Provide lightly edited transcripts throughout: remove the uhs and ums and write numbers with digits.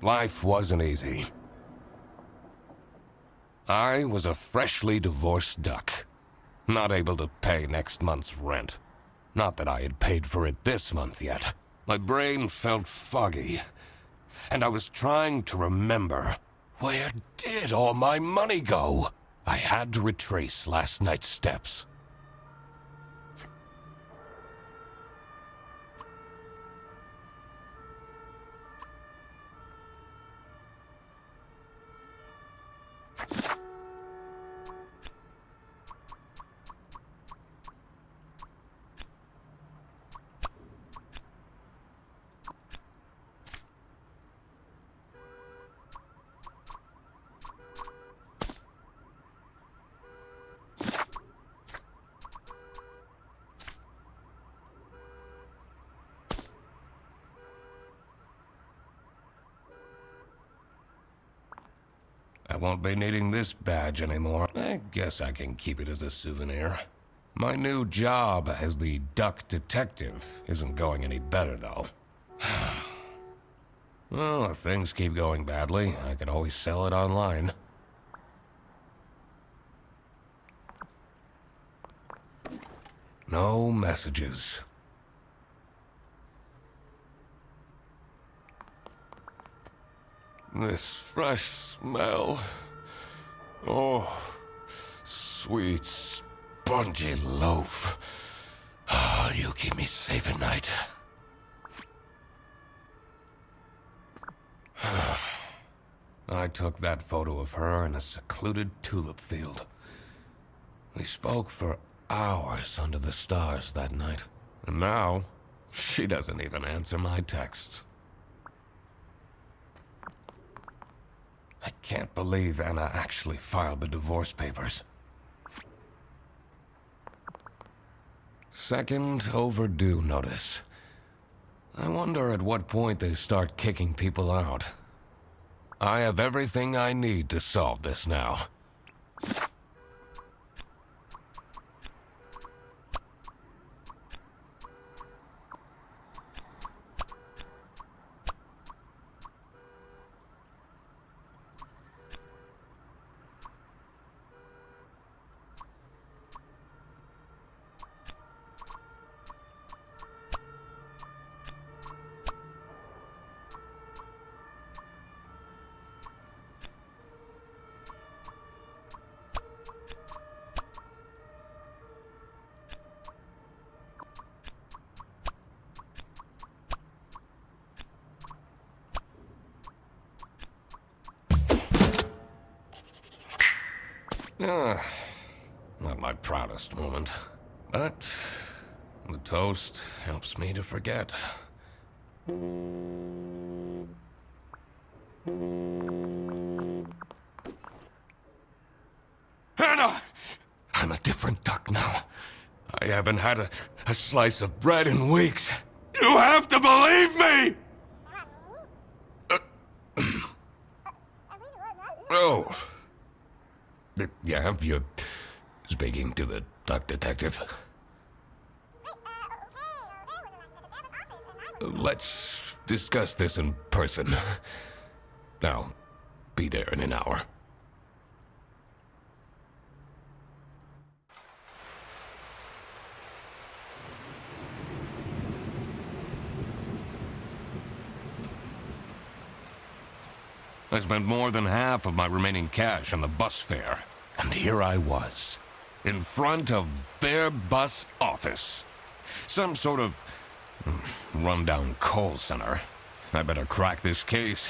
Life wasn't easy. I was a freshly divorced duck, not able to pay next month's rent. Not that I had paid for it this month yet. My brain felt foggy, and I was trying to remember, where did all my money go? I had to retrace last night's steps. I won't be needing this badge anymore. I guess I can keep it as a souvenir. My new job as the duck detective isn't going any better, though. Well, if things keep going badly, I could always sell it online. No messages. This fresh smell. Oh, sweet, spongy loaf. Ah, you keep me safe at night. I took that photo of her in a secluded tulip field. We spoke for hours under the stars that night. And now, she doesn't even answer my texts. I can't believe Anna actually filed the divorce papers. Second overdue notice. I wonder at what point they start kicking people out. I have everything I need to solve this now. Not my proudest moment, but the toast helps me to forget. Hannah! I'm a different duck now. I haven't had a slice of bread in weeks. You have to believe me! Oh. Yeah, you're speaking to the duck detective. Let's discuss this in person. I'll be there in an hour. I spent more than half of my remaining cash on the bus fare. And here I was, in front of their bus office. Some sort of rundown call center. I better crack this case,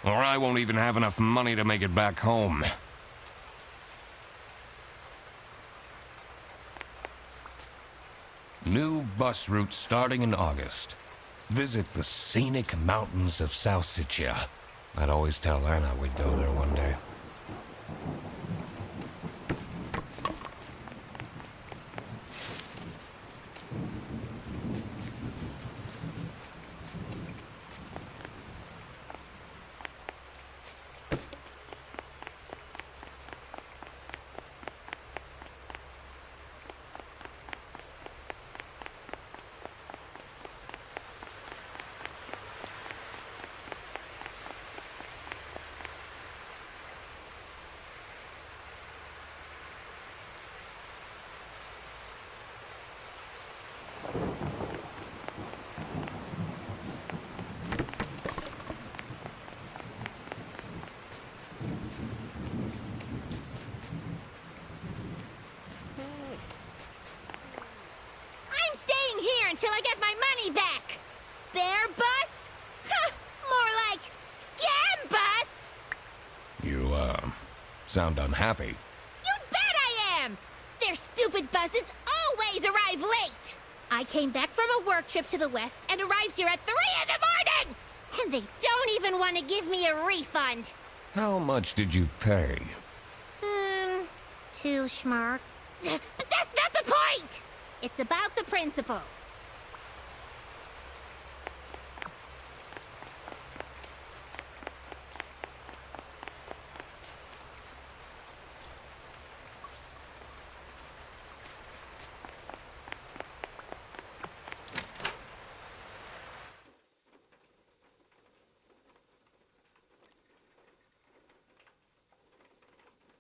or I won't even have enough money to make it back home. New bus route starting in August. Visit the scenic mountains of South Sicily. I'd always tell Anna we'd go there one day. until I get my money back. Bear bus? Huh, more like scam bus. You, sound unhappy. You bet I am! Their stupid buses always arrive late! I came back from a work trip to the west and arrived here at 3 in the morning! And they don't even want to give me a refund. How much did you pay? 2 schmark. But that's not the point! It's about the principle.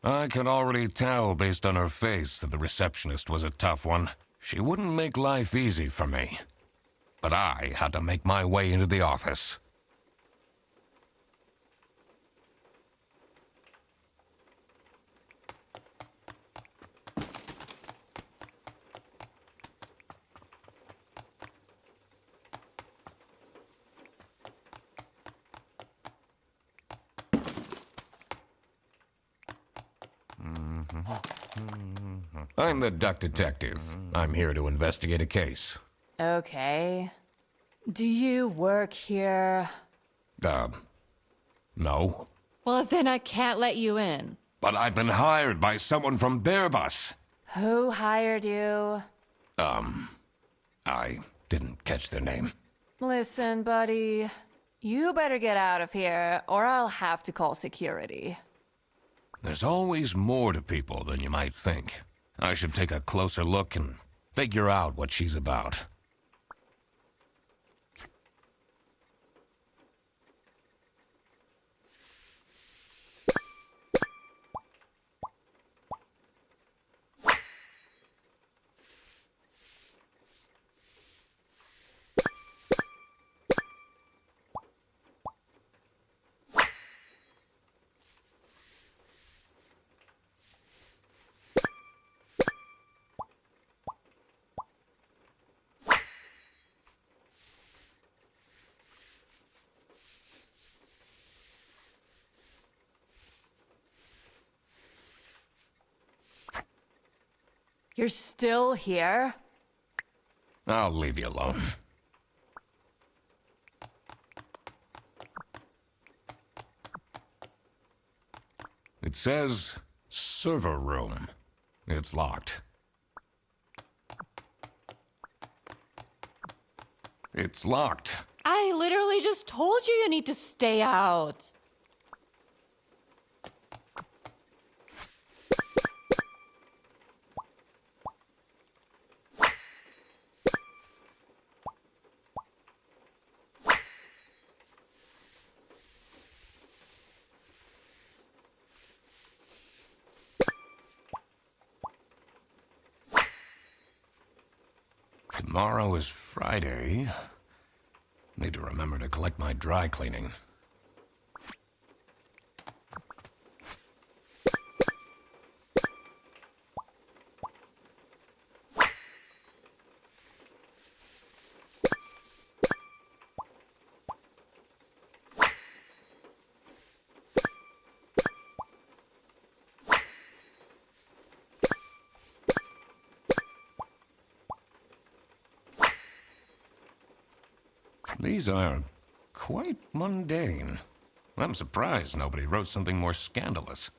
I could already tell based on her face that the receptionist was a tough one. She wouldn't make life easy for me. But I had to make my way into the office. I'm the duck detective. I'm here to investigate a case. Okay. Do you work here? No. Well, then I can't let you in. But I've been hired by someone from Bearbus. Who hired you? I didn't catch their name. Listen, buddy. You better get out of here, or I'll have to call security. There's always more to people than you might think. I should take a closer look and figure out what she's about. You're still here? I'll leave you alone. It says server room. It's locked. It's locked. I literally just told you need to stay out. Tomorrow is Friday. Need to remember to collect my dry cleaning. These are quite mundane. I'm surprised nobody wrote something more scandalous.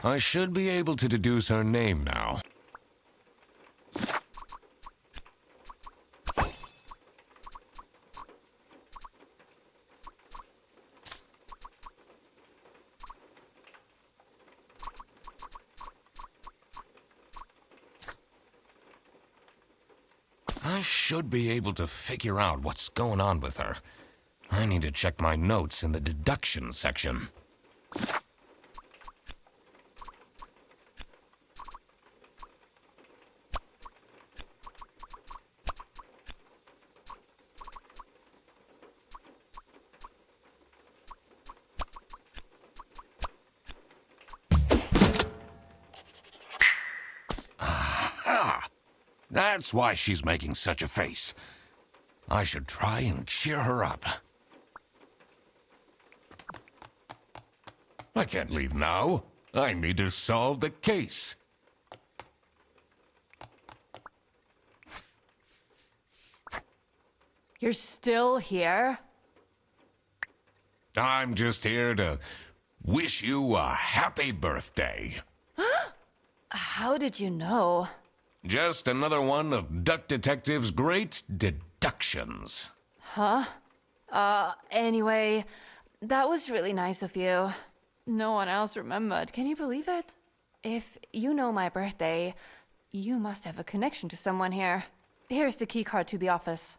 I should be able to deduce her name now. should be able to figure out what's going on with her. I need to check my notes in the deduction section. That's why she's making such a face. I should try and cheer her up. I can't leave now. I need to solve the case. You're still here? I'm just here to wish you a happy birthday. How did you know? Just another one of Duck Detective's great deductions. Anyway, that was really nice of you. No one else remembered. Can you believe it? If you know my birthday, you must have a connection to someone here. Here's the keycard to the office.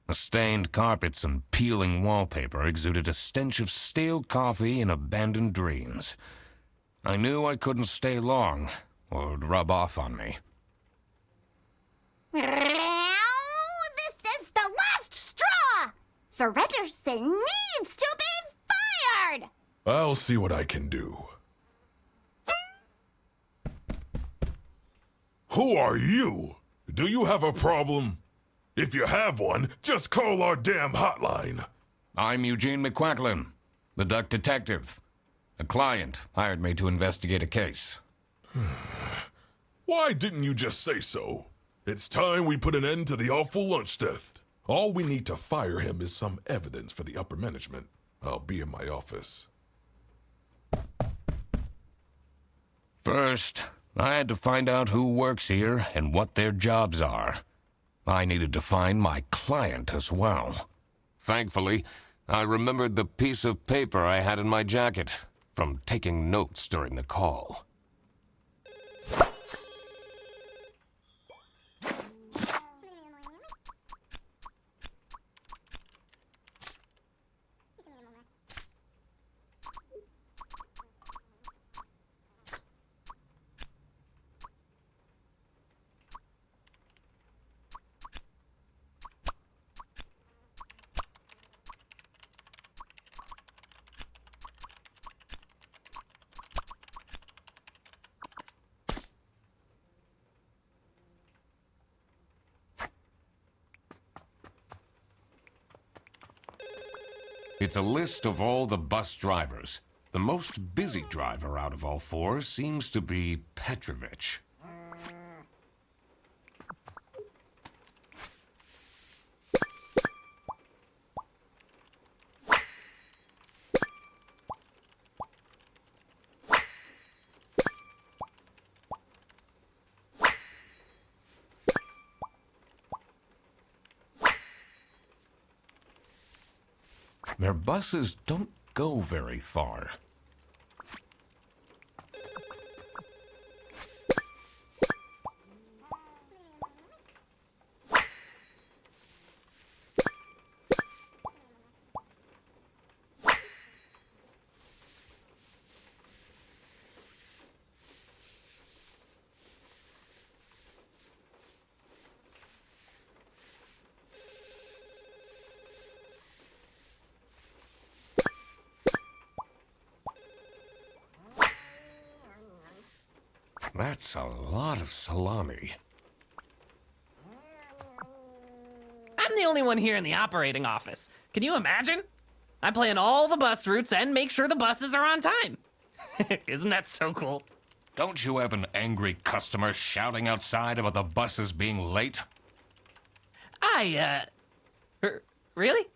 The stained carpets and peeling wallpaper exuded a stench of stale coffee and abandoned dreams. I knew I couldn't stay long, or it would rub off on me. This is the last straw! Fredderson needs to be fired! I'll see what I can do. Who are you? Do you have a problem? If you have one, just call our damn hotline. I'm Eugene McQuacklin, the Duck Detective. A client hired me to investigate a case. Why didn't you just say so? It's time we put an end to the awful lunch theft. All we need to fire him is some evidence for the upper management. I'll be in my office. First, I had to find out who works here and what their jobs are. I needed to find my client as well. Thankfully, I remembered the piece of paper I had in my jacket from taking notes during the call. It's a list of all the bus drivers. The most busy driver out of all four seems to be Petrovich. Their buses don't go very far. That's a lot of salami. I'm the only one here in the operating office. Can you imagine? I plan all the bus routes and make sure the buses are on time. Isn't that so cool? Don't you have an angry customer shouting outside about the buses being late? Really?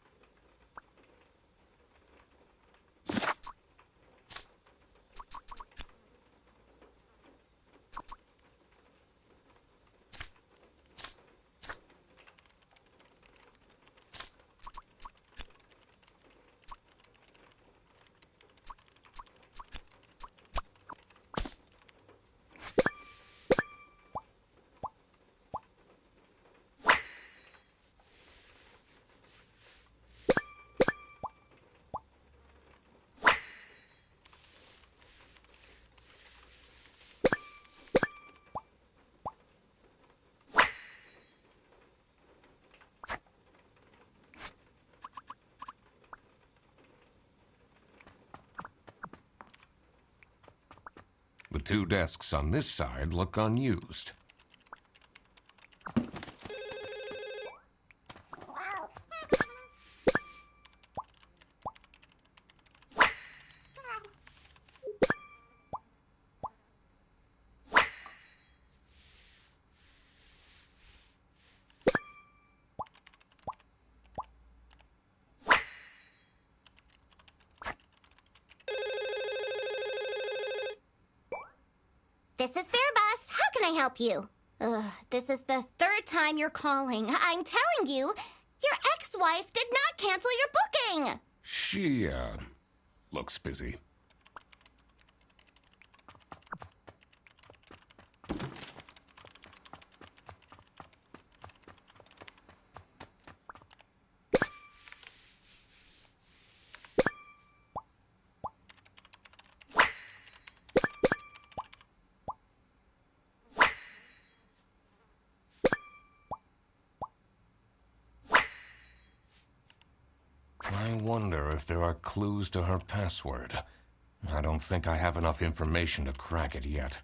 The two desks on this side look unused. This is Fairbus. How can I help you? This is the third time you're calling. I'm telling you, your ex-wife did not cancel your booking. She, looks busy. I wonder if there are clues to her password. I don't think I have enough information to crack it yet.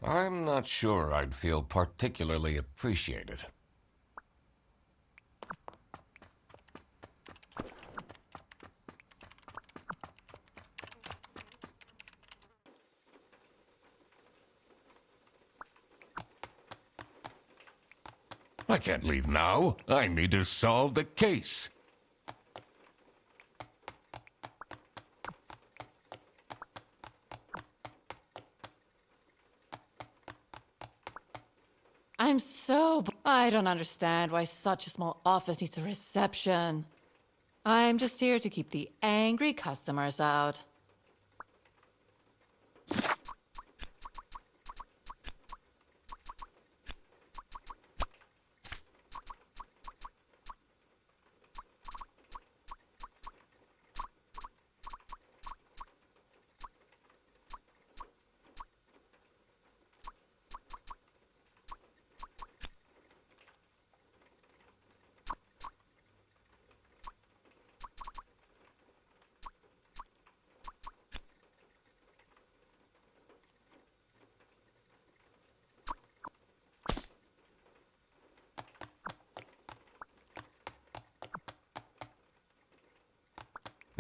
I'm not sure I'd feel particularly appreciated. I can't leave now. I need to solve the case. I don't understand why such a small office needs a reception. I'm just here to keep the angry customers out.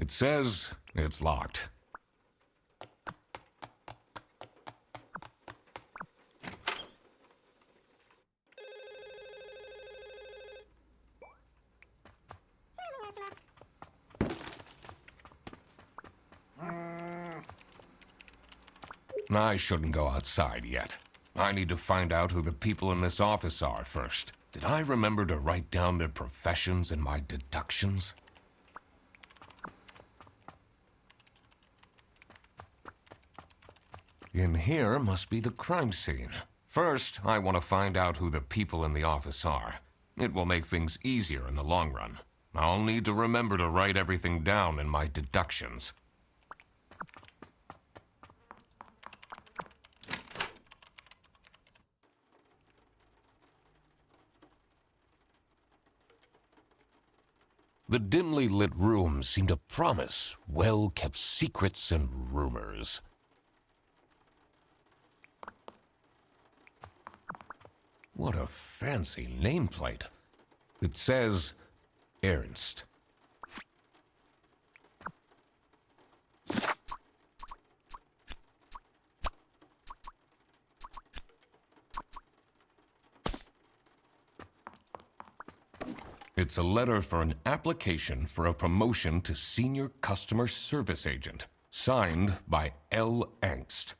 It says it's locked. I shouldn't go outside yet. I need to find out who the people in this office are first. Did I remember to write down their professions in my deductions? In here must be the crime scene. First, I want to find out who the people in the office are. It will make things easier in the long run. I'll need to remember to write everything down in my deductions. The dimly lit room seemed to promise well-kept secrets and rumors. What a fancy nameplate. It says Ernst. It's a letter for an application for a promotion to Senior Customer Service Agent, signed by L. Angst.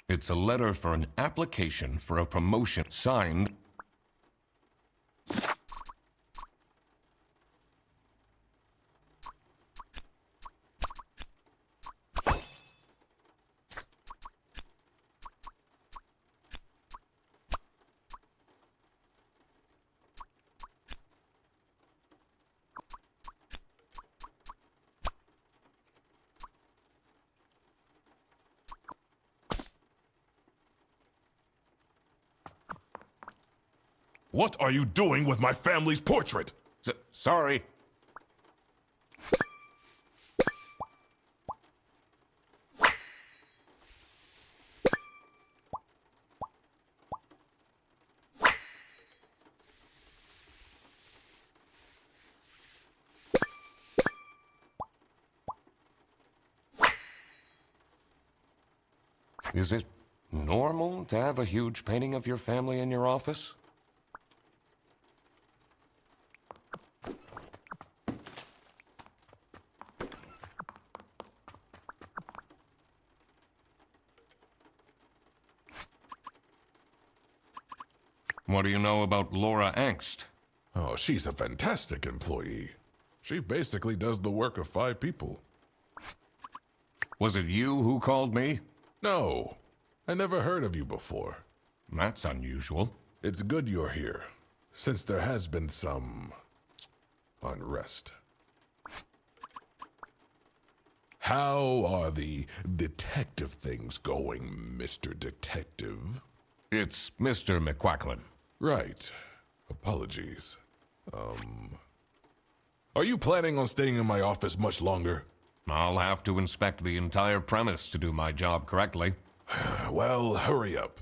It's a letter for an application for a promotion, signed... What are you doing with my family's portrait? Sorry. Is it normal to have a huge painting of your family in your office? What do you know about Laura Angst? Oh, she's a fantastic employee. She basically does the work of 5 people. Was it you who called me? No, I never heard of you before. That's unusual. It's good you're here, since there has been some unrest. How are the detective things going, Mr. Detective? It's Mr. McQuacklin. Right. Apologies. Are you planning on staying in my office much longer? I'll have to inspect the entire premise to do my job correctly. Well, hurry up.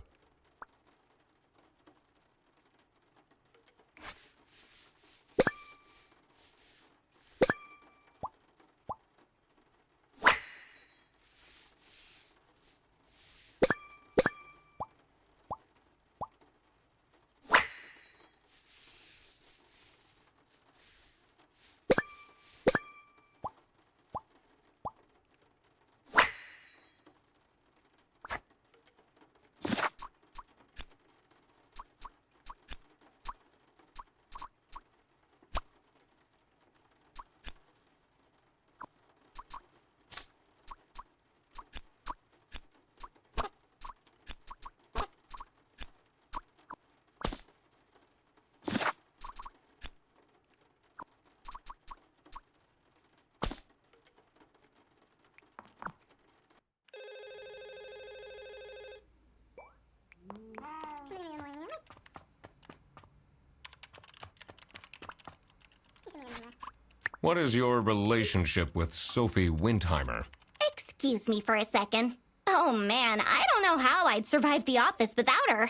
What is your relationship with Sophie Windheimer? Excuse me for a second. Oh man, I don't know how I'd survive the office without her.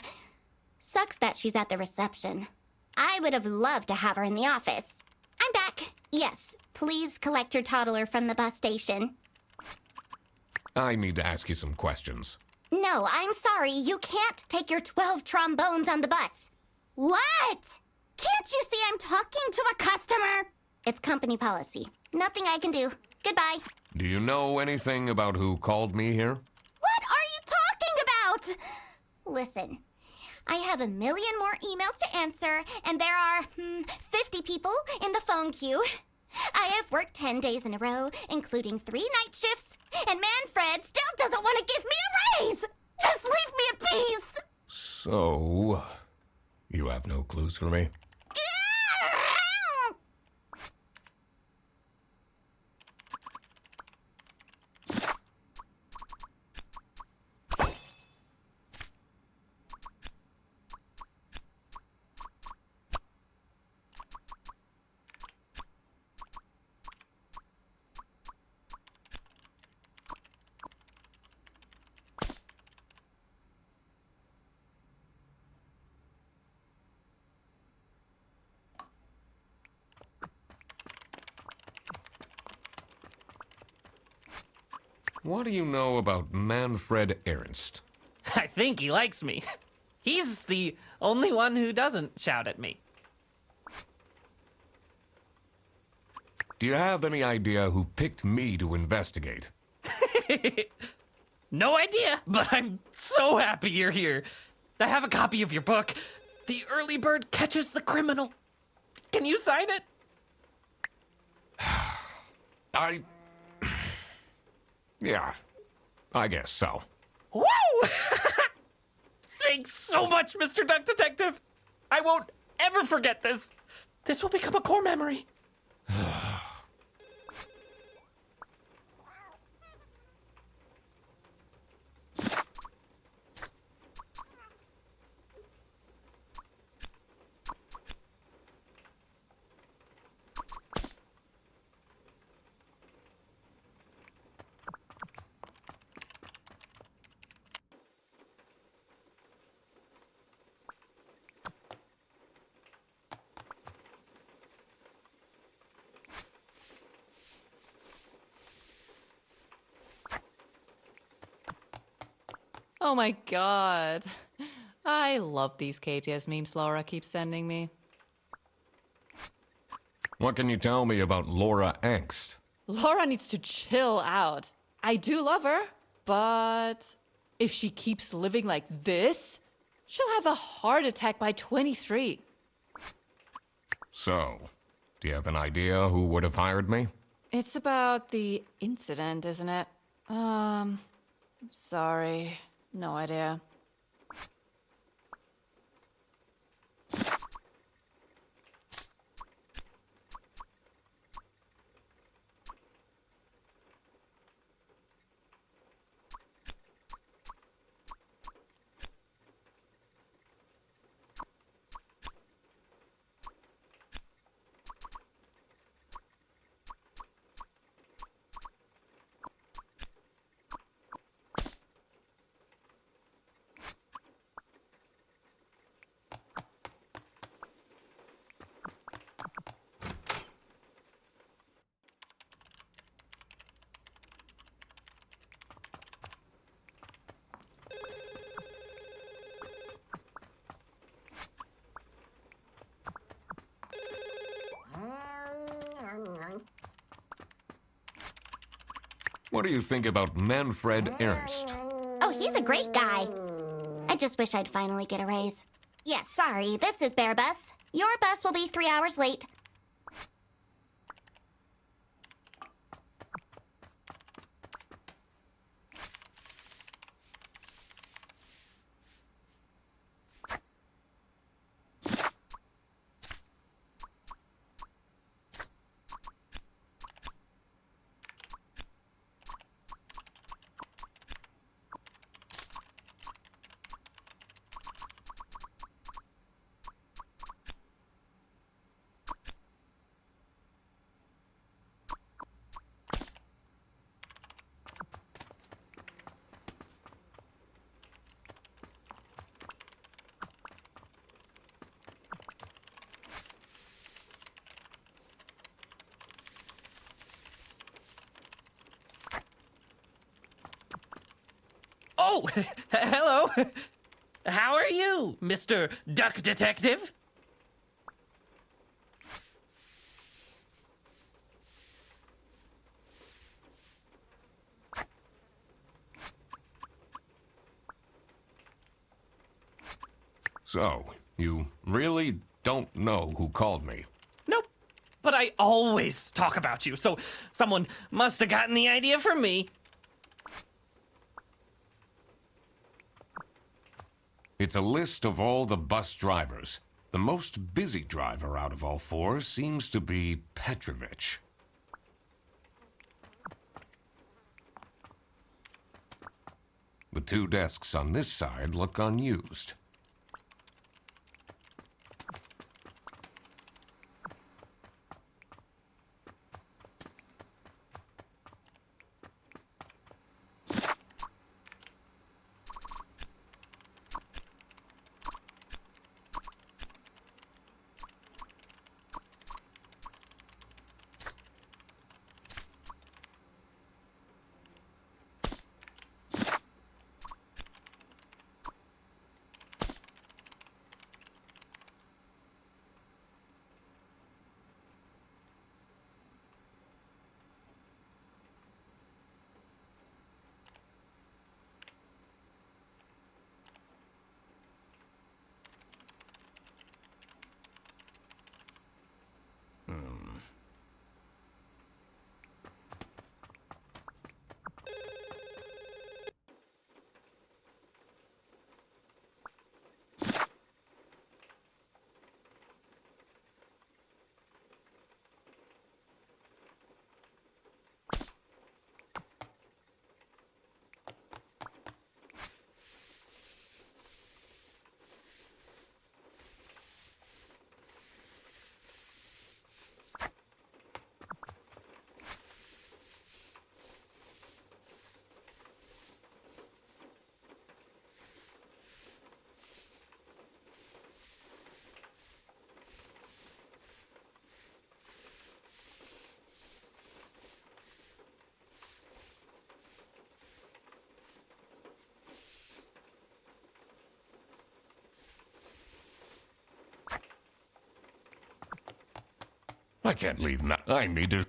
Sucks that she's at the reception. I would have loved to have her in the office. I'm back. Yes, please collect your toddler from the bus station. I need to ask you some questions. No, I'm sorry. You can't take your 12 trombones on the bus. What? Can't you see I'm talking to a customer? It's company policy. Nothing I can do. Goodbye. Do you know anything about who called me here? What are you talking about? Listen, I have a million more emails to answer, and there are 50 people in the phone queue. I have worked 10 days in a row, including 3 night shifts, and Manfred still doesn't want to give me a raise! Just leave me in peace! So, you have no clues for me? What do you know about Manfred Ernst? I think he likes me. He's the only one who doesn't shout at me. Do you have any idea who picked me to investigate? No idea, but I'm so happy you're here. I have a copy of your book. The Early Bird Catches the Criminal. Can you sign it? Yeah, I guess so. Woo! Thanks so much, Mr. Duck Detective. I won't ever forget this. This will become a core memory. Oh my god. I love these KTS memes Laura keeps sending me. What can you tell me about Laura Angst? Laura needs to chill out. I do love her, but if she keeps living like this, she'll have a heart attack by 23. So, do you have an idea who would have hired me? It's about the incident, isn't it? Sorry. No idea. What do you think about Manfred Ernst? Oh, he's a great guy. I just wish I'd finally get a raise. Yes, sorry, this is Bear Bus. Your bus will be 3 hours late. Oh, hello. How are you, Mr. Duck Detective? So, you really don't know who called me? Nope. But I always talk about you, so someone must have gotten the idea from me. It's a list of all the bus drivers. The most busy driver out of all four seems to be Petrovich. The two desks on this side look unused. I can't leave now. I need to...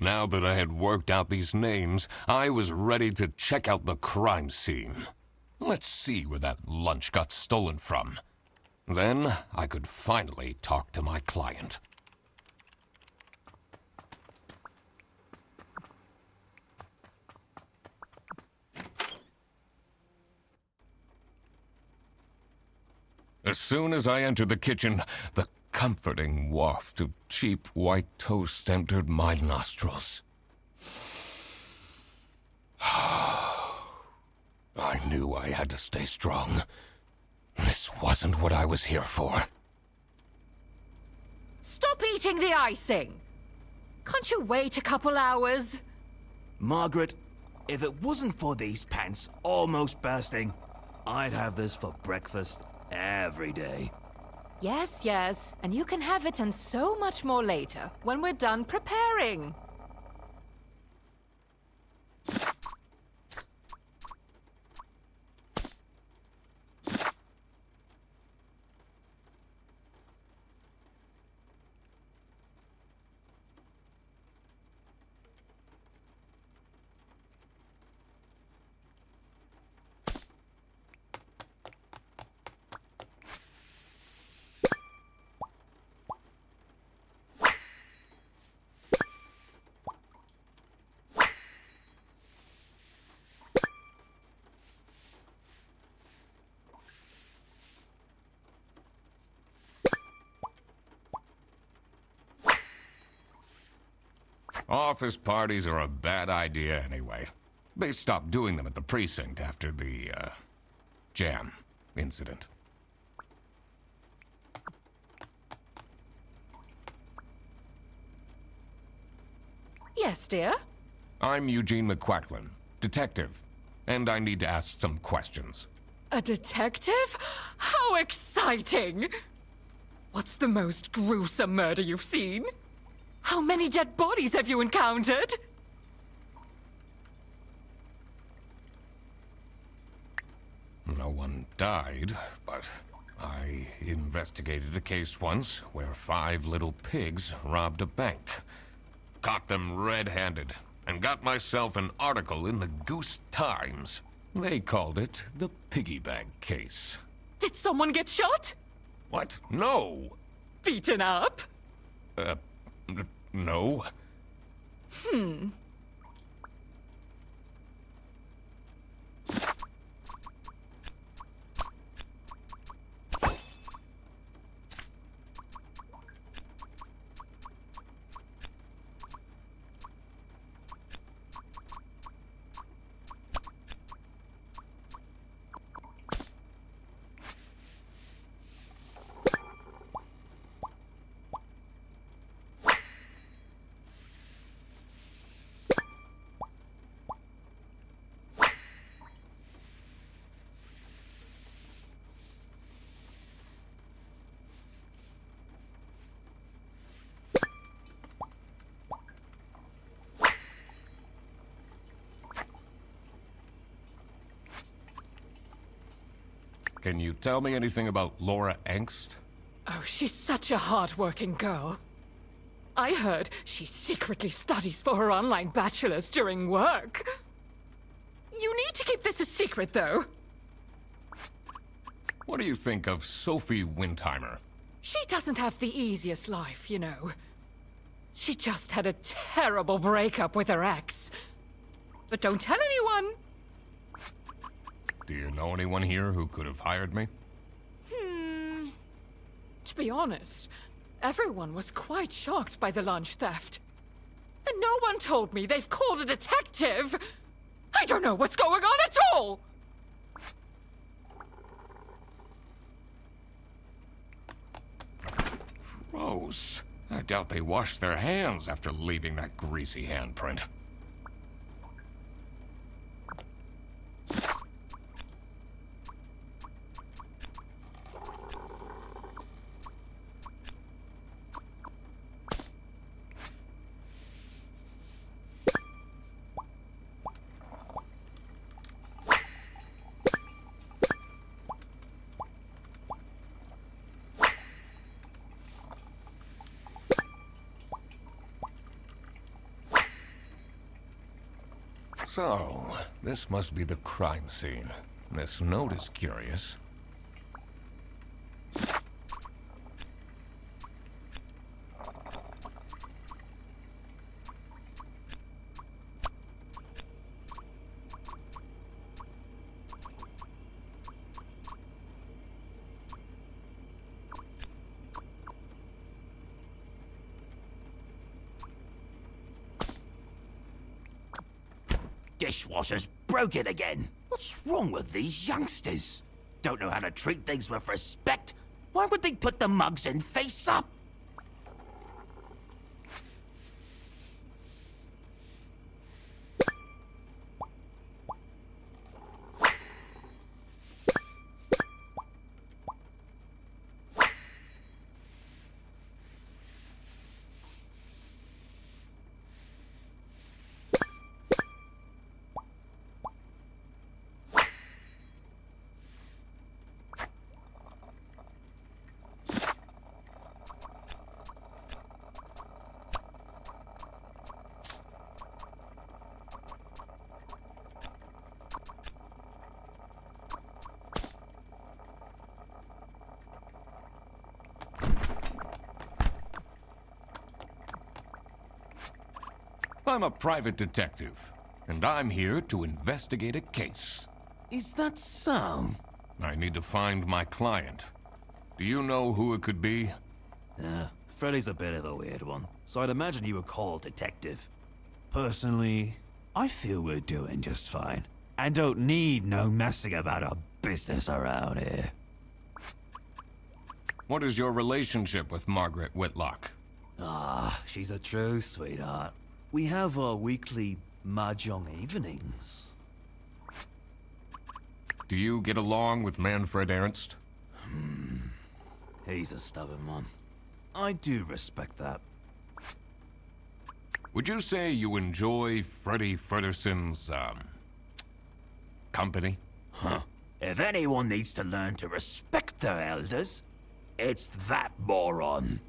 Now that I had worked out these names, I was ready to check out the crime scene. Let's see where that lunch got stolen from. Then I could finally talk to my client. As soon as I entered the kitchen, the comforting waft of cheap white toast entered my nostrils. I knew I had to stay strong. This wasn't what I was here for. Stop eating the icing! Can't you wait a couple hours? Margaret, if it wasn't for these pants almost bursting, I'd have this for breakfast every day. Yes, yes, and you can have it and so much more later, when we're done preparing. Office parties are a bad idea anyway. They stopped doing them at the precinct after the, jam incident. Yes, dear? I'm Eugene McQuacklin, detective, and I need to ask some questions. A detective? How exciting! What's the most gruesome murder you've seen? How many dead bodies have you encountered? No one died, but I investigated a case once where 5 little pigs robbed a bank. Caught them red-handed, and got myself an article in the Goose Times. They called it the Piggy Bank Case. Did someone get shot? What? No! Beaten up? No. Can you tell me anything about Laura Angst? Oh, she's such a hard-working girl. I heard she secretly studies for her online bachelor's during work. You need to keep this a secret, though. What do you think of Sophie Windheimer? She doesn't have the easiest life, you know. She just had a terrible breakup with her ex. But don't tell anyone. Do you know anyone here who could have hired me? To be honest, everyone was quite shocked by the lunch theft. And no one told me they've called a detective! I don't know what's going on at all! Gross. I doubt they washed their hands after leaving that greasy handprint. So, this must be the crime scene. This note is curious. Dishwasher's broken again. What's wrong with these youngsters? Don't know how to treat things with respect? Why would they put the mugs in face up? I'm a private detective, and I'm here to investigate a case. Is that so? I need to find my client. Do you know who it could be? Freddy's a bit of a weird one, so I'd imagine you would call detective. Personally, I feel we're doing just fine, and don't need no messing about our business around here. What is your relationship with Margaret Whitlock? She's a true sweetheart. We have our weekly mahjong evenings. Do you get along with Manfred Ernst? He's a stubborn one. I do respect that. Would you say you enjoy Freddy Frederson's, company? Huh. If anyone needs to learn to respect their elders, it's that moron.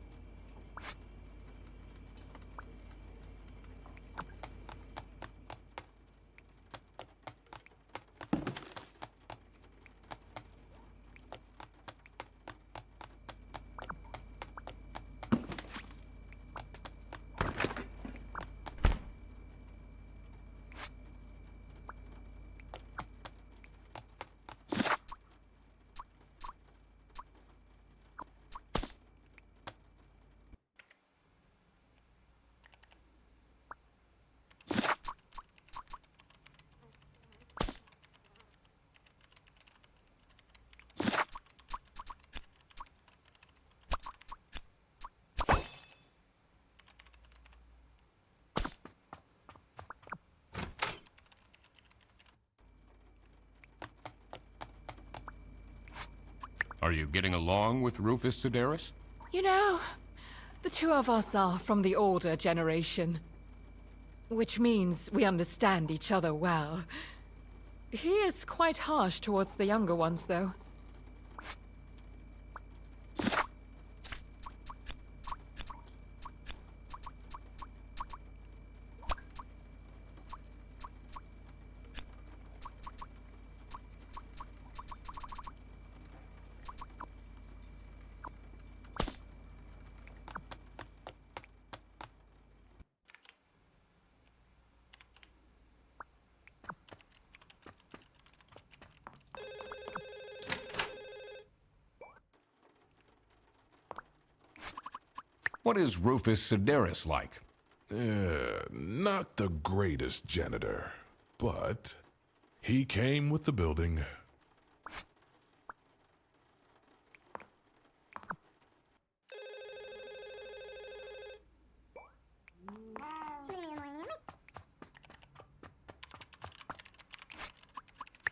Are you getting along with Rufus Sedaris? You know, the two of us are from the older generation. Which means we understand each other well. He is quite harsh towards the younger ones, though. What is Rufus Sedaris like? Not the greatest janitor, but he came with the building.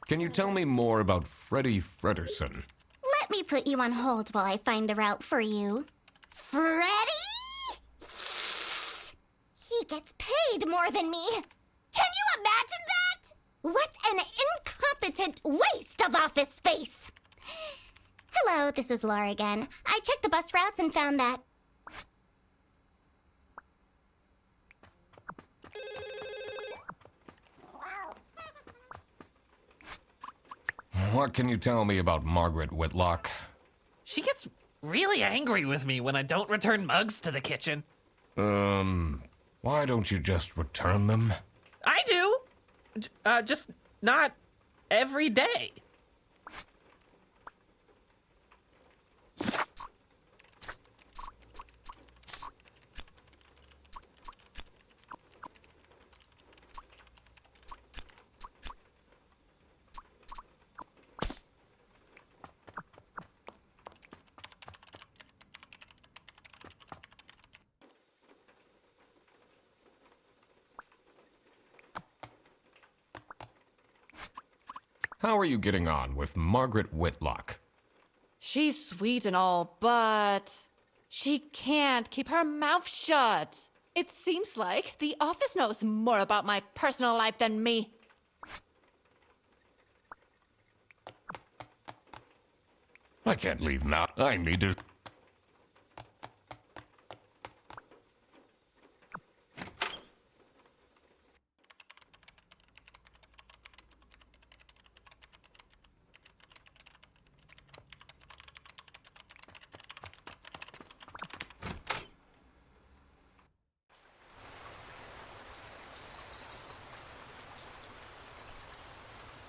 Can you tell me more about Freddy Frederson? Let me put you on hold while I find the route for you. Freddy? He gets paid more than me. Can you imagine that? What an incompetent waste of office space. Hello, this is Laura again. I checked the bus routes and found that... What can you tell me about Margaret Whitlock? She gets really angry with me when I don't return mugs to the kitchen. Why don't you just return them? I do! Just not every day. How are you getting on with Margaret Whitlock? She's sweet and all, but she can't keep her mouth shut. It seems like the office knows more about my personal life than me. I can't leave now. I need to...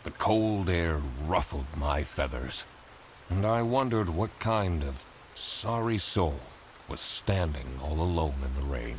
The cold air ruffled my feathers, and I wondered what kind of sorry soul was standing all alone in the rain.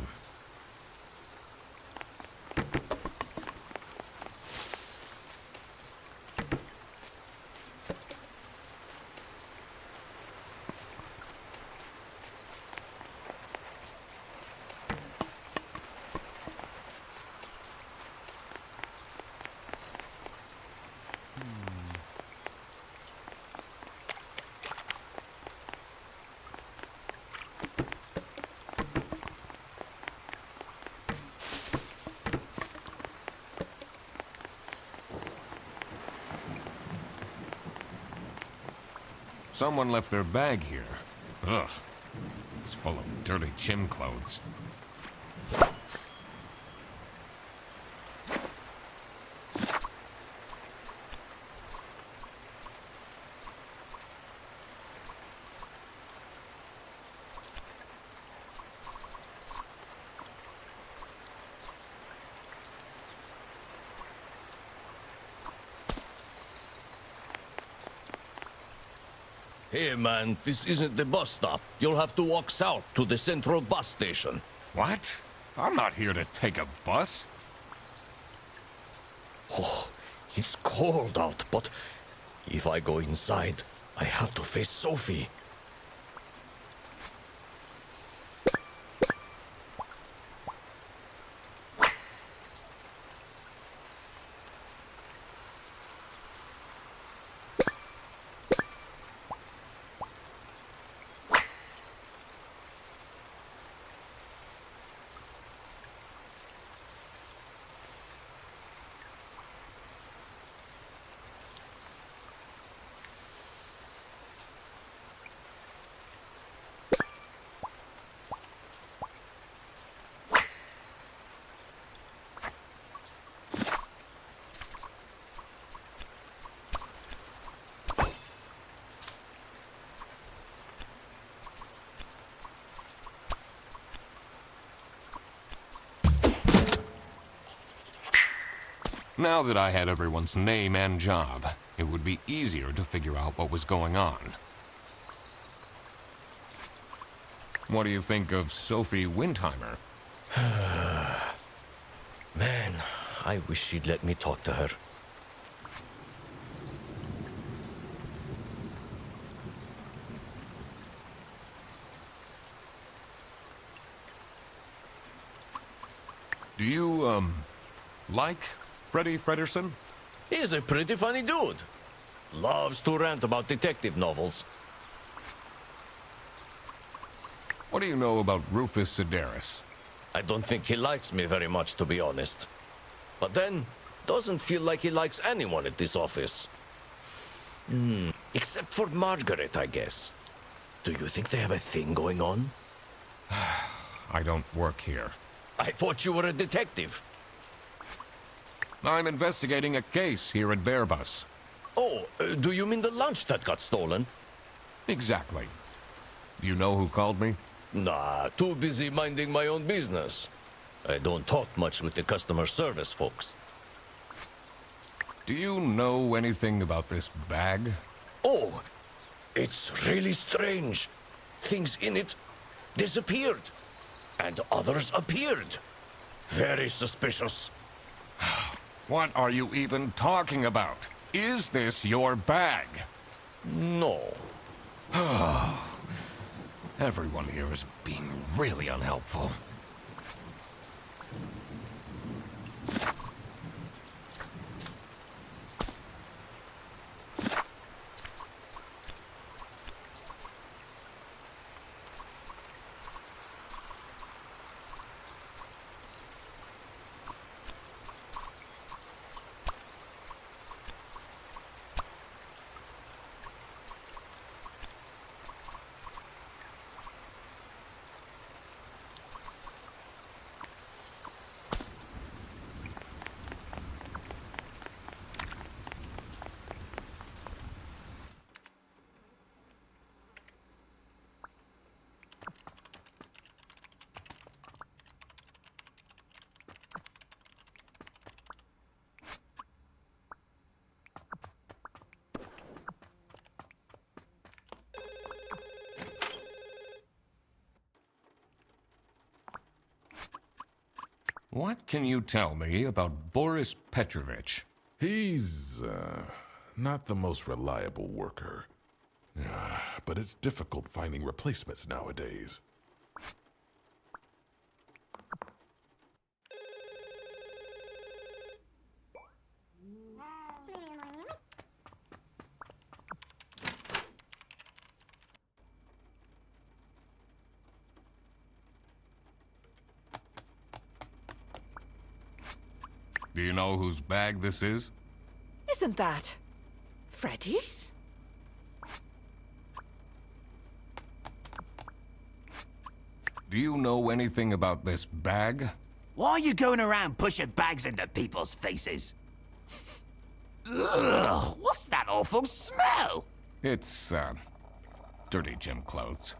Someone left their bag here. Ugh. It's full of dirty gym clothes. Hey man, this isn't the bus stop. You'll have to walk south to the central bus station. What? I'm not here to take a bus. Oh, it's cold out, but if I go inside, I have to face Sophie. Now that I had everyone's name and job, it would be easier to figure out what was going on. What do you think of Sophie Windheimer? Man, I wish she'd let me talk to her. Do you, like Freddie Frederson? He's a pretty funny dude. Loves to rant about detective novels. What do you know about Rufus Sedaris? I don't think he likes me very much, to be honest. But then, doesn't feel like he likes anyone at this office. Except for Margaret, I guess. Do you think they have a thing going on? I don't work here. I thought you were a detective. I'm investigating a case here at Bearbus. Oh, do you mean the lunch that got stolen? Exactly. You know who called me? Nah, too busy minding my own business. I don't talk much with the customer service folks. Do you know anything about this bag? Oh, it's really strange. Things in it disappeared, and others appeared. Very suspicious. What are you even talking about? Is this your bag? No. Everyone here is being really unhelpful. What can you tell me about Boris Petrovich? He's, not the most reliable worker. But it's difficult finding replacements nowadays. Do you know whose bag this is? Isn't that Freddy's? Do you know anything about this bag? Why are you going around pushing bags into people's faces? Ugh, what's that awful smell? It's, dirty gym clothes.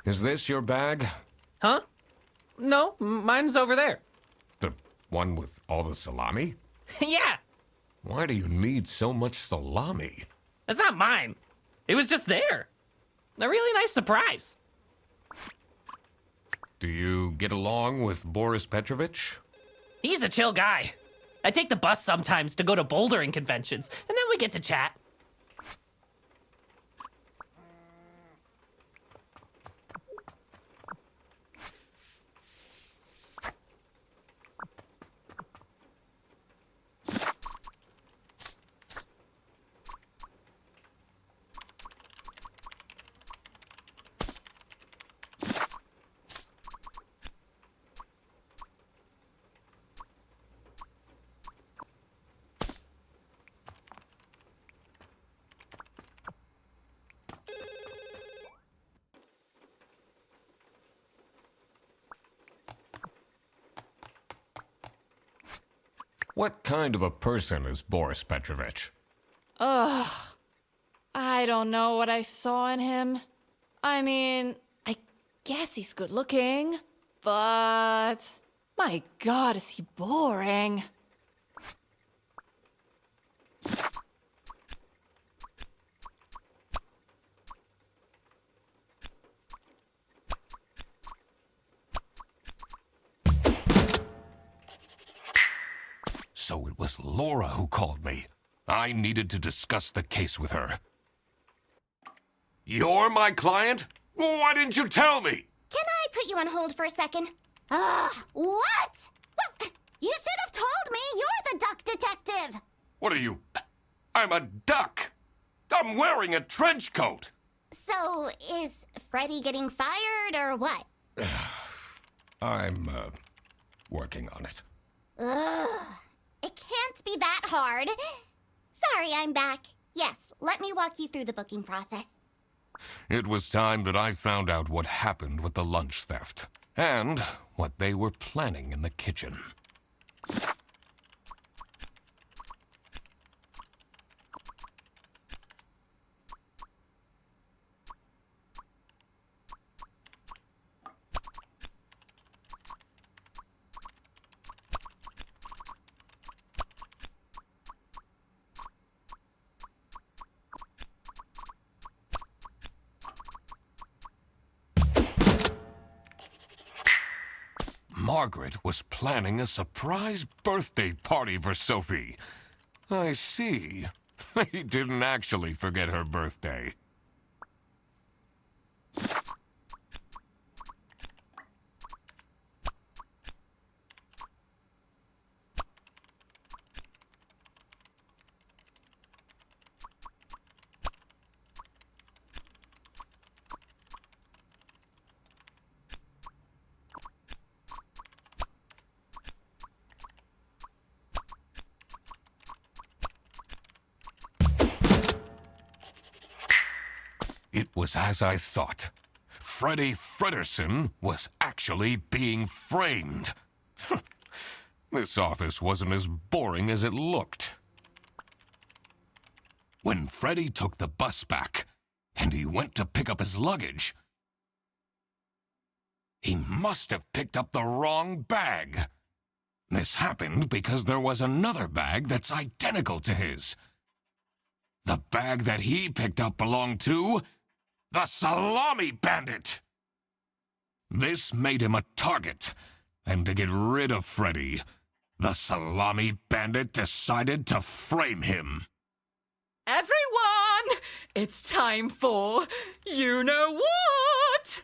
Is this your bag? Huh? No, mine's over there. The one with all the salami? Yeah, Why do you need so much salami? that's not mine. It was just there. A really nice surprise. Do you get along with Boris Petrovich? He's a chill guy. I take the bus sometimes to go to bouldering conventions, and then we get to chat. What kind of a person is Boris Petrovich? I don't know what I saw in him. I mean, I guess he's good looking, but my God, is he boring. So it was Laura who called me. I needed to discuss the case with her. You're my client? Why didn't you tell me? Can I put you on hold for a second? What? Well, you should have told me you're the duck detective. What are you? I'm a duck. I'm wearing a trench coat. So, is Freddy getting fired or what? I'm, working on it. It can't be that hard. Sorry, I'm back. Yes, let me walk you through the booking process. It was time that I found out what happened with the lunch theft and what they were planning in the kitchen. Margaret was planning a surprise birthday party for Sophie. I see. They didn't actually forget her birthday. It was as I thought. Freddy Fredersen was actually being framed. This office wasn't as boring as it looked. When Freddy took the bus back, and he went to pick up his luggage, he must have picked up the wrong bag. This happened because there was another bag that's identical to his. The bag that he picked up belonged to the Salami Bandit. This made him a target, and to get rid of Freddy, the Salami Bandit decided to frame him. Everyone! It's time for you know what?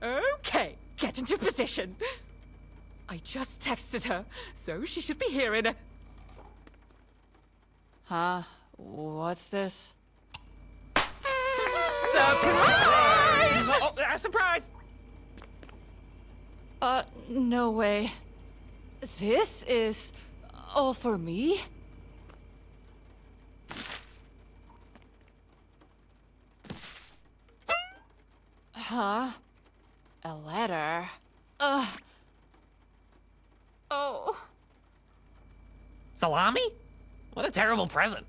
Okay, get into position. I just texted her, so she should be here in a... Huh? What's this? Surprise! No way. This is all for me? Huh? A letter? Oh. Salami? What a terrible present.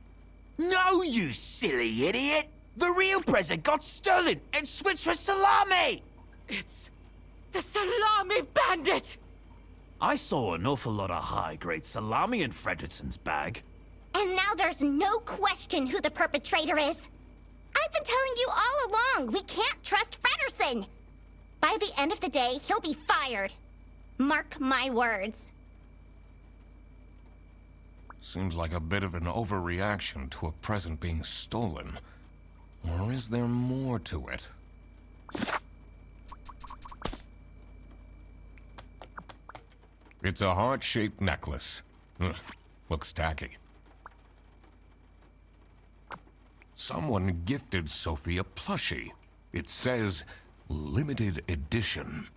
No, you silly idiot! The real present got stolen and switched for Salami! It's the Salami Bandit! I saw an awful lot of high-grade salami in Fredrickson's bag. And now there's no question who the perpetrator is. I've been telling you all along, we can't trust Frederson. By the end of the day, he'll be fired. Mark my words. Seems like a bit of an overreaction to a present being stolen. Or is there more to it? It's a heart-shaped necklace. Ugh, looks tacky. Someone gifted Sophie a plushie. It says, limited edition.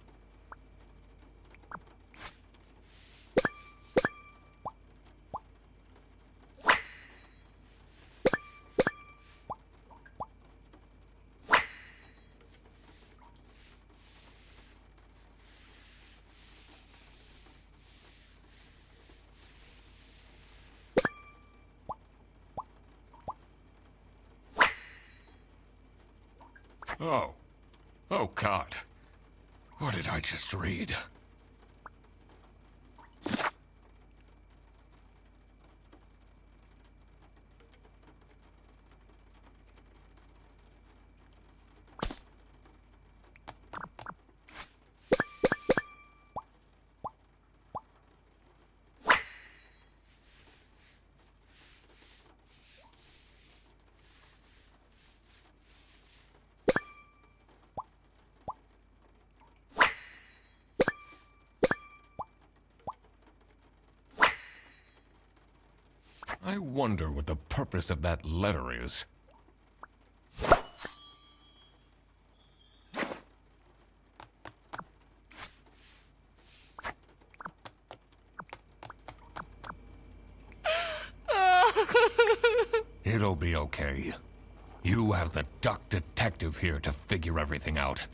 Oh God. What did I just read? I wonder what the purpose of that letter is. It'll be okay. You have the duck detective here to figure everything out.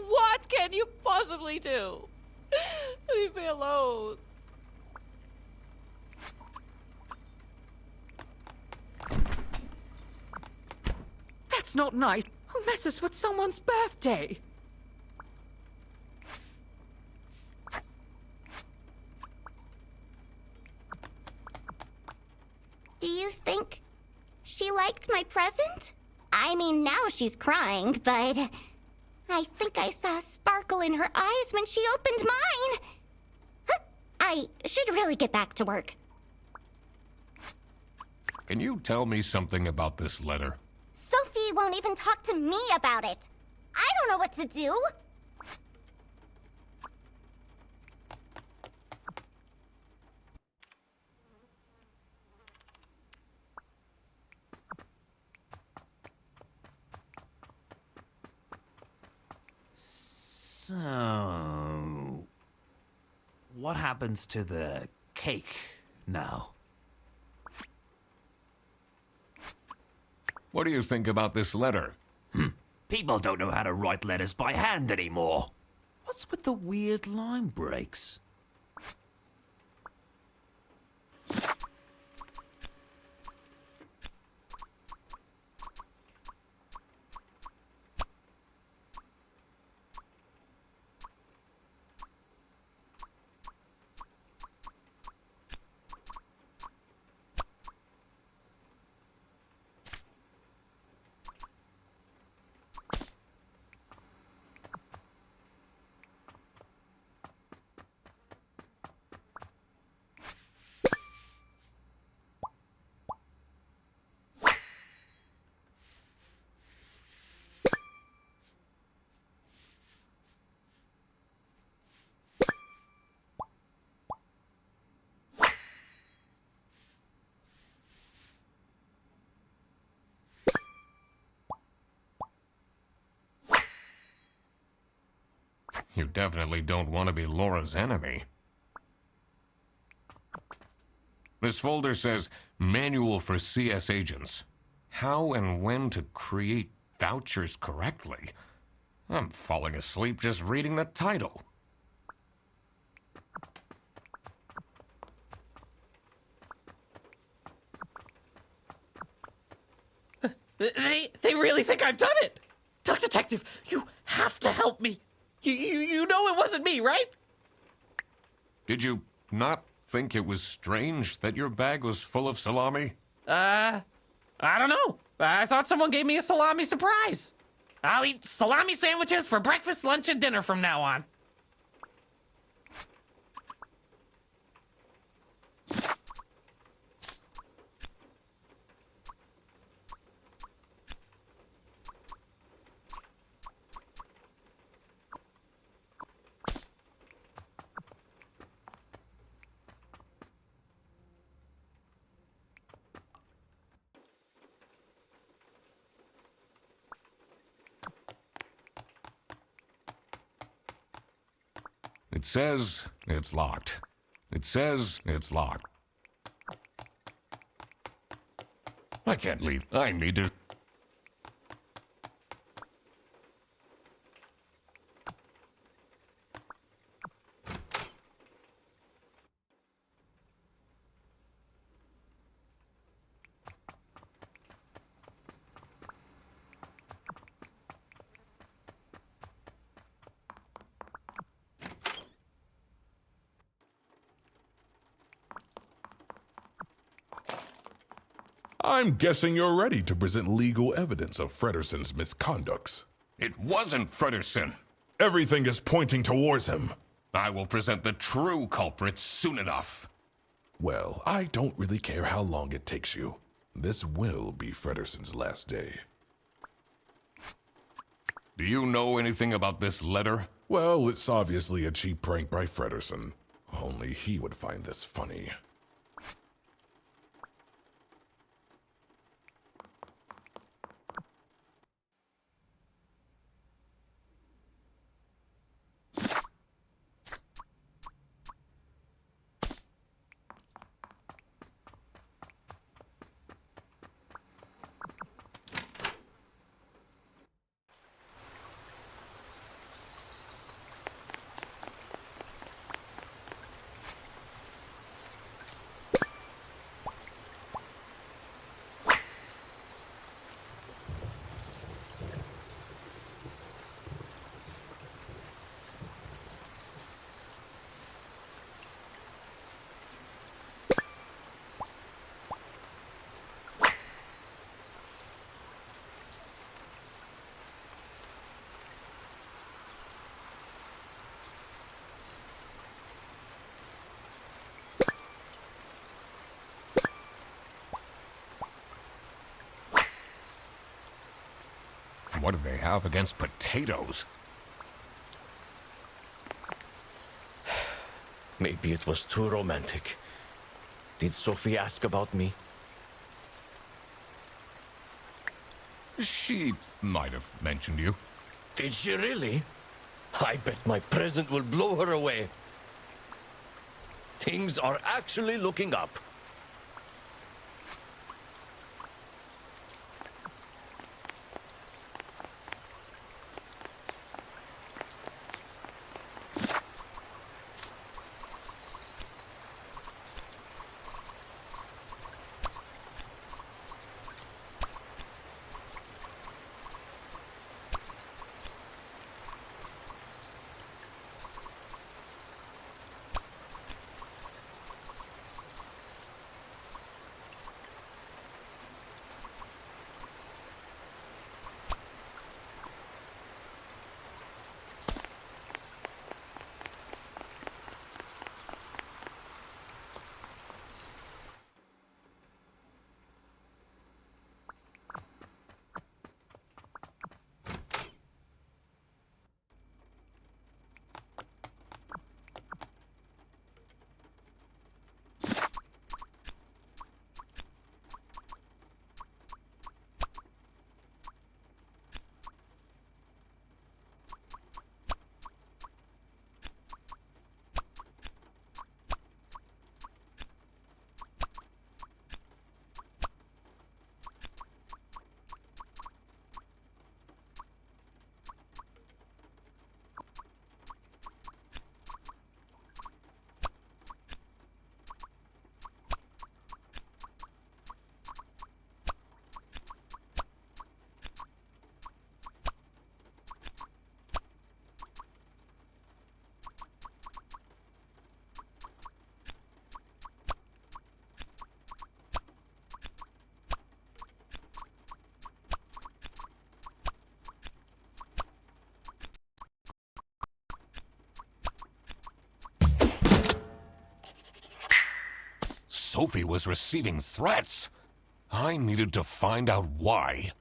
What can you possibly do? Leave me alone. That's not nice. Who messes with someone's birthday? Do you think she liked my present? I mean, now she's crying, but I think I saw a sparkle in her eyes when she opened mine. Huh, I should really get back to work. Can you tell me something about this letter? Sophie won't even talk to me about it. I don't know what to do. So, what happens to the cake now? What do you think about this letter? People don't know how to write letters by hand anymore. What's with the weird line breaks? You definitely don't want to be Laura's enemy. This folder says Manual for CS Agents. How and when to create vouchers correctly. I'm falling asleep just reading the title. They really think I've done it! Duck Detective, you have to help me! You know it wasn't me, right? Did you not think it was strange that your bag was full of salami? I don't know. I thought someone gave me a salami surprise. I'll eat salami sandwiches for breakfast, lunch, and dinner from now on. It says it's locked. It says it's locked. I can't leave. I need to... I'm guessing you're ready to present legal evidence of Frederson's misconducts. It wasn't Frederson. Everything is pointing towards him. I will present the true culprit soon enough. Well, I don't really care how long it takes you. This will be Frederson's last day. Do you know anything about this letter? Well, it's obviously a cheap prank by Frederson. Only he would find this funny. What do they have against potatoes? Maybe it was too romantic. Did Sophie ask about me? She might have mentioned you. Did she really? I bet my present will blow her away. Things are actually looking up. Sophie was receiving threats. I needed to find out why.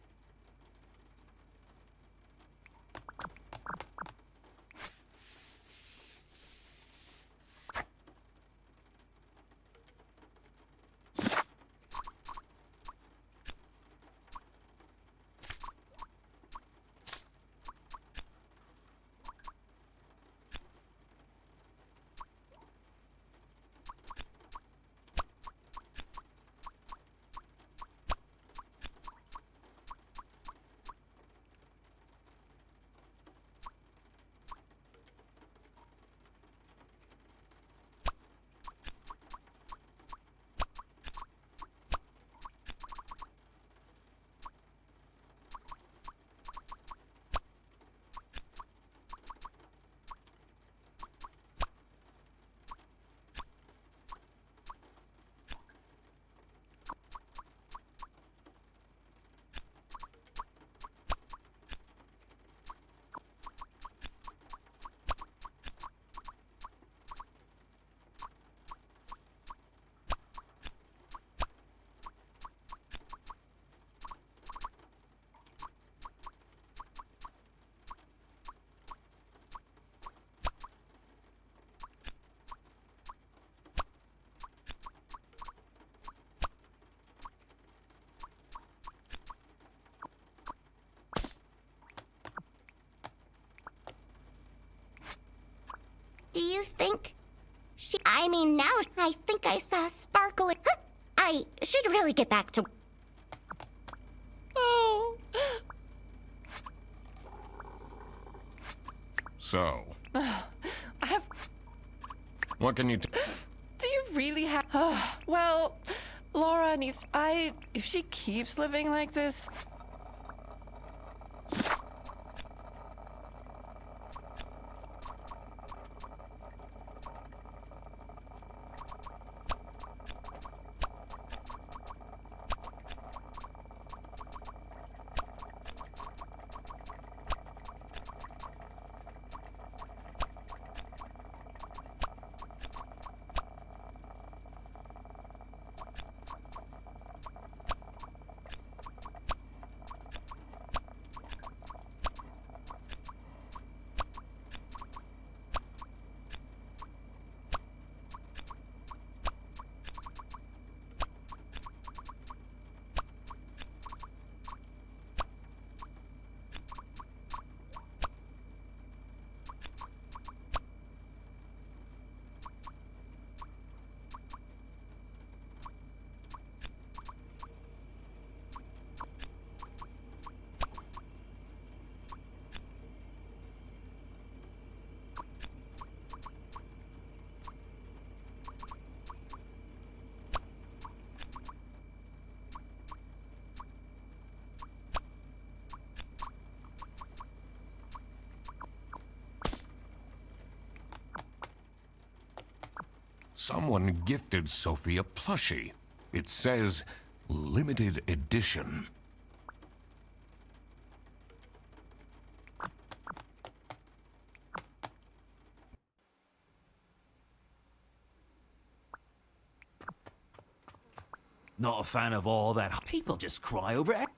Do you think I mean, now I think I saw a sparkle. I should really get back to. Oh. So, I have. what can you Do you really have. Well, Laura needs. If she keeps living like this. Someone gifted Sophie a plushie. It says, limited edition. Not a fan of all that. People just cry over it.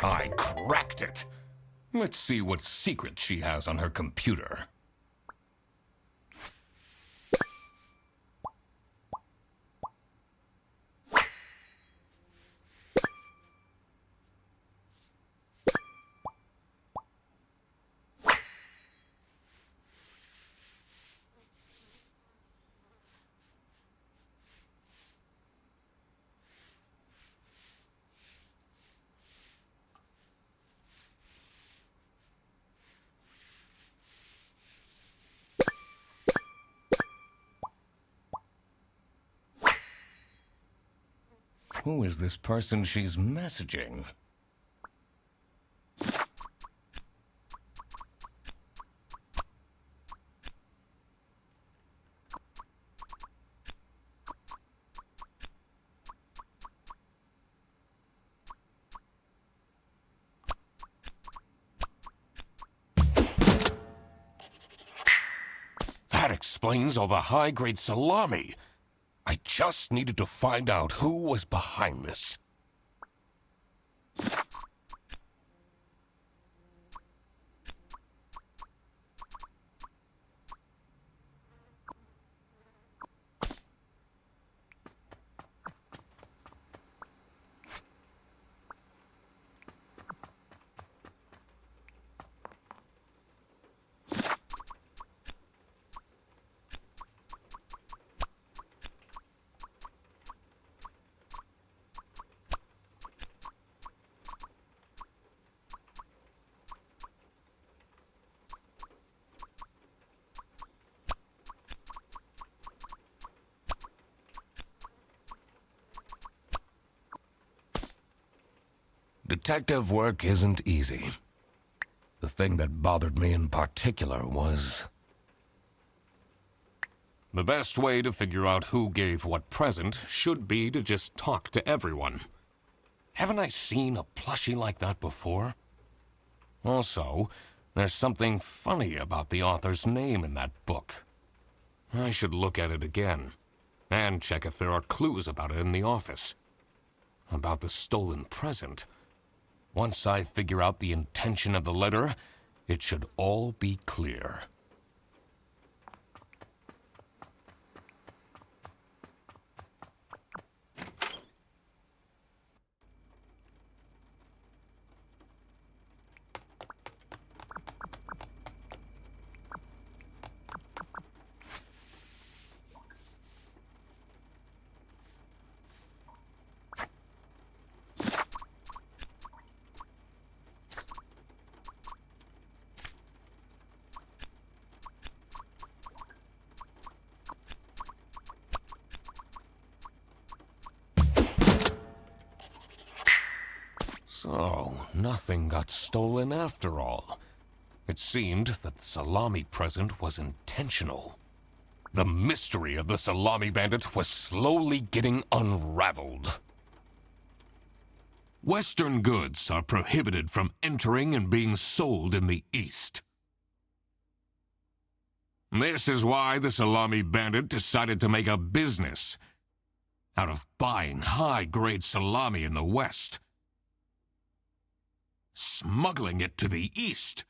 I cracked it. Let's see what secrets she has on her computer. Who is this person she's messaging? That explains all the high-grade salami. I just needed to find out who was behind this. Detective work isn't easy. The thing that bothered me in particular was... the best way to figure out who gave what present should be to just talk to everyone. Haven't I seen a plushie like that before? Also, there's something funny about the author's name in that book. I should look at it again, and check if there are clues about it in the office. About the stolen present. Once I figure out the intention of the letter, it should all be clear. So, nothing got stolen after all. It seemed that the salami present was intentional. The mystery of the Salami Bandit was slowly getting unraveled. Western goods are prohibited from entering and being sold in the East. This is why the Salami Bandit decided to make a business out of buying high-grade salami in the West, smuggling it to the East,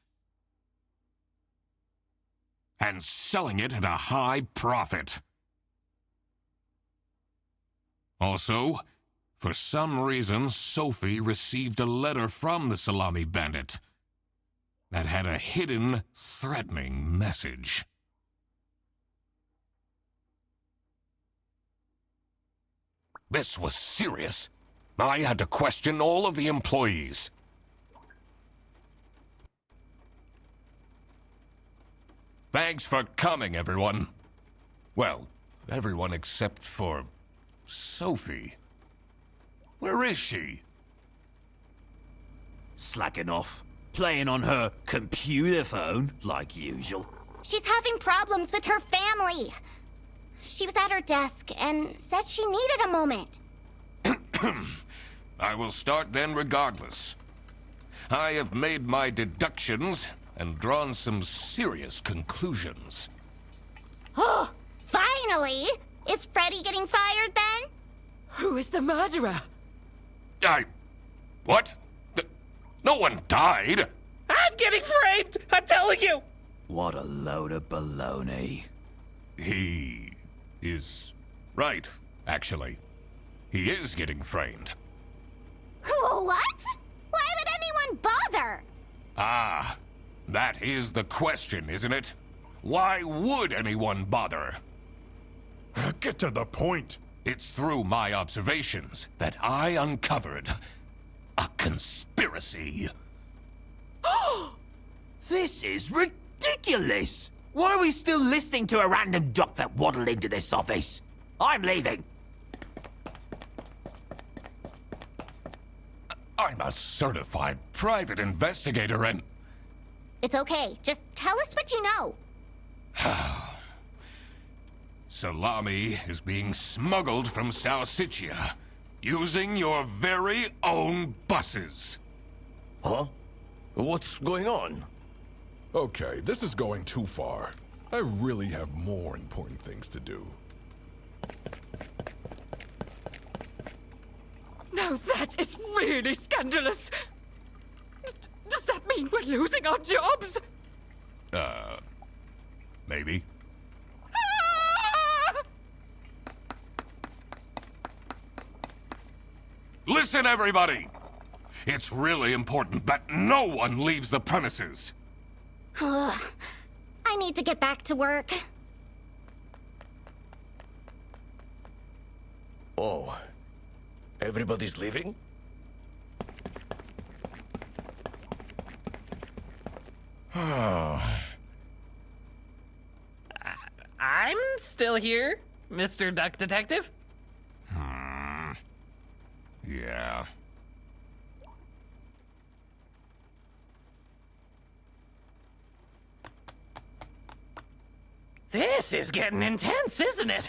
and selling it at a high profit. Also, for some reason, Sophie received a letter from the Salami Bandit that had a hidden, threatening message. This was serious. I had to question all of the employees. Thanks for coming, everyone. Well, everyone except for Sophie. Where is she? Slacking off. Playing on her computer phone, like usual. She's having problems with her family. She was at her desk and said she needed a moment. I will start then regardless. I have made my deductions and drawn some serious conclusions. Oh, finally! Is Freddy getting fired then? Who is the murderer? What? No one died. I'm getting framed! I'm telling you! What a load of baloney. He is right, actually. He is getting framed. What? Why would anyone bother? Ah, that is the question, isn't it? Why would anyone bother? Get to the point. It's through my observations that I uncovered a conspiracy. This is ridiculous! Why are we still listening to a random duck that waddled into this office? I'm leaving. I'm a certified private investigator and... It's okay. Just tell us what you know. Salami is being smuggled from Salsichia using your very own buses. Huh? What's going on? Okay, this is going too far. I really have more important things to do. Now that is really scandalous. Does that mean we're losing our jobs? Maybe. Ah! Listen, everybody! It's really important that no one leaves the premises. I need to get back to work. Oh, everybody's leaving? I'm still here, Mr. Duck Detective. Yeah. This is getting intense, isn't it?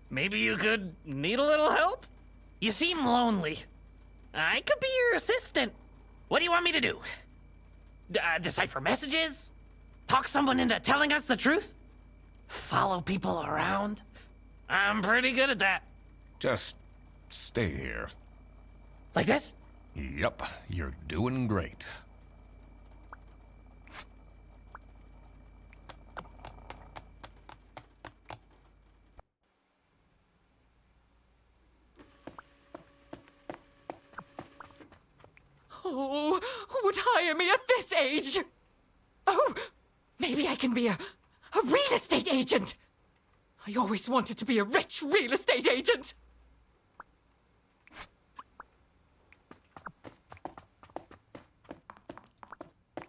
Maybe you could need a little help? You seem lonely. I could be your assistant. What do you want me to do? Decipher messages? Talk someone into telling us the truth? Follow people around? I'm pretty good at that. Just stay here. Like this? Yup, you're doing great. Oh, who would hire me at this age? Oh, maybe I can be a real estate agent. I always wanted to be a rich real estate agent.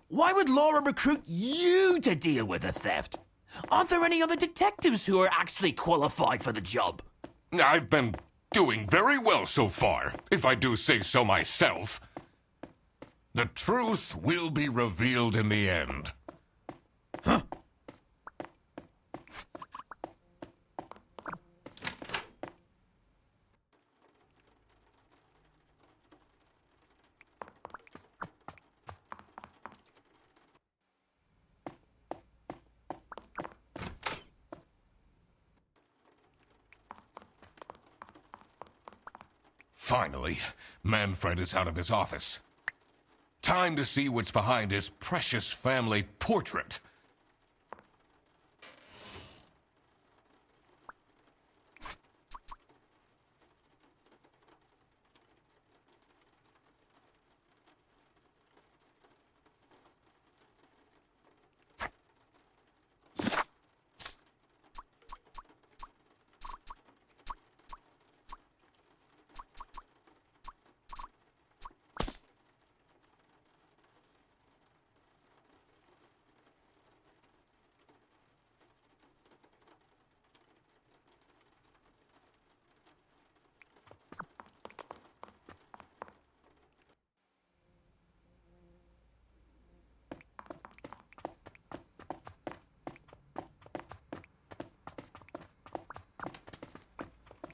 Why would Laura recruit you to deal with a theft? Aren't there any other detectives who are actually qualified for the job? I've been doing very well so far, if I do say so myself. The truth will be revealed in the end. Huh? Finally, Manfred is out of his office. Time to see what's behind his precious family portrait.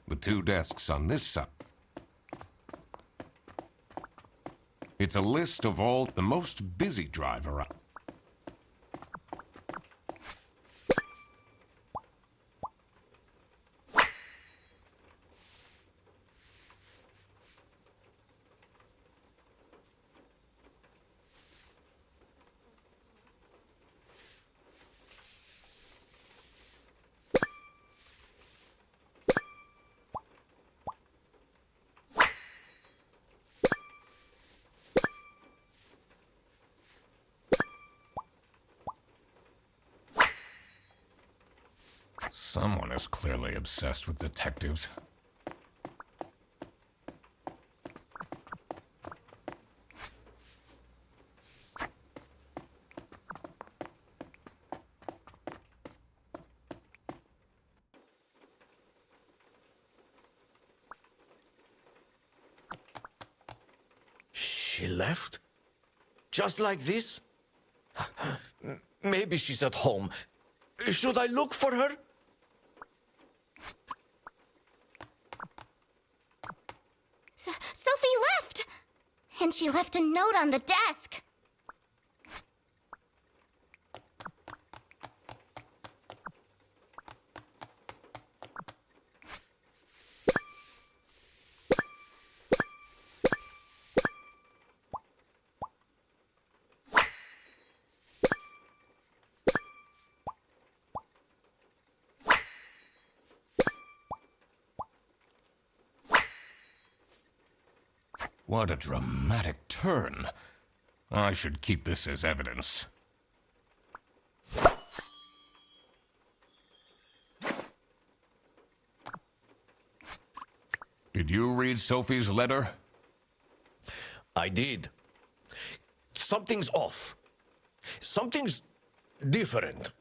The two desks on this side. It's a list of all the most busy drive around. Someone is clearly obsessed with detectives. She left? Just like this? Maybe she's at home. Should I look for her? Sophie left! And she left a note on the desk. What a dramatic turn. I should keep this as evidence. Did you read Sophie's letter? I did. Something's off. Something's different.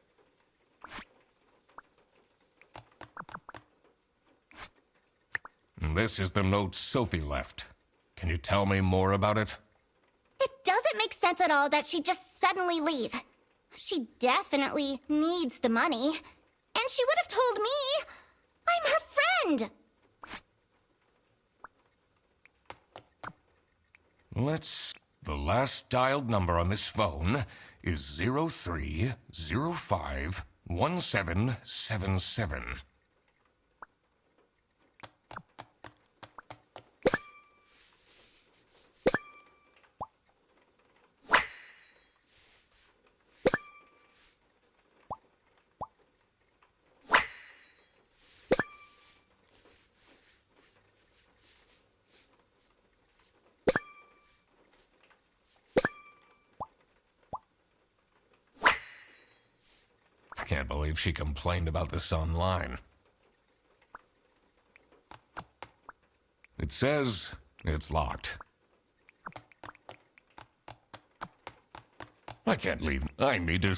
This is the note Sophie left. Can you tell me more about it? It doesn't make sense at all that she'd just suddenly leave. She definitely needs the money. And she would have told me. I'm her friend. The last dialed number on this phone is 03051777. Can't believe she complained about this online. It says it's locked. I can't leave. I need to...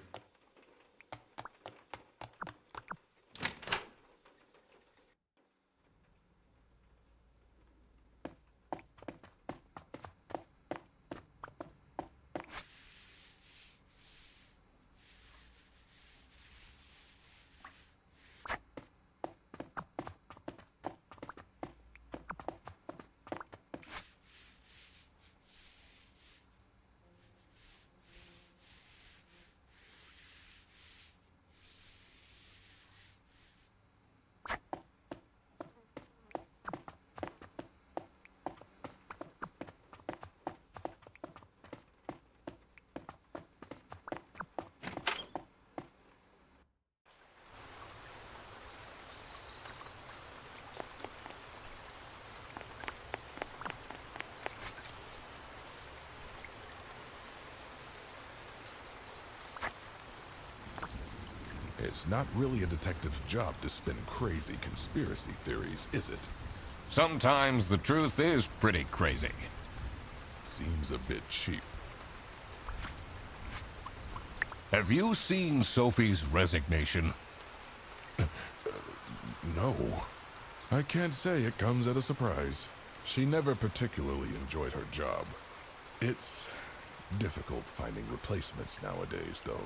It's not really a detective's job to spin crazy conspiracy theories, is it? Sometimes the truth is pretty crazy. Seems a bit cheap. Have you seen Sophie's resignation? No. I can't say it comes at a surprise. She never particularly enjoyed her job. It's difficult finding replacements nowadays, though.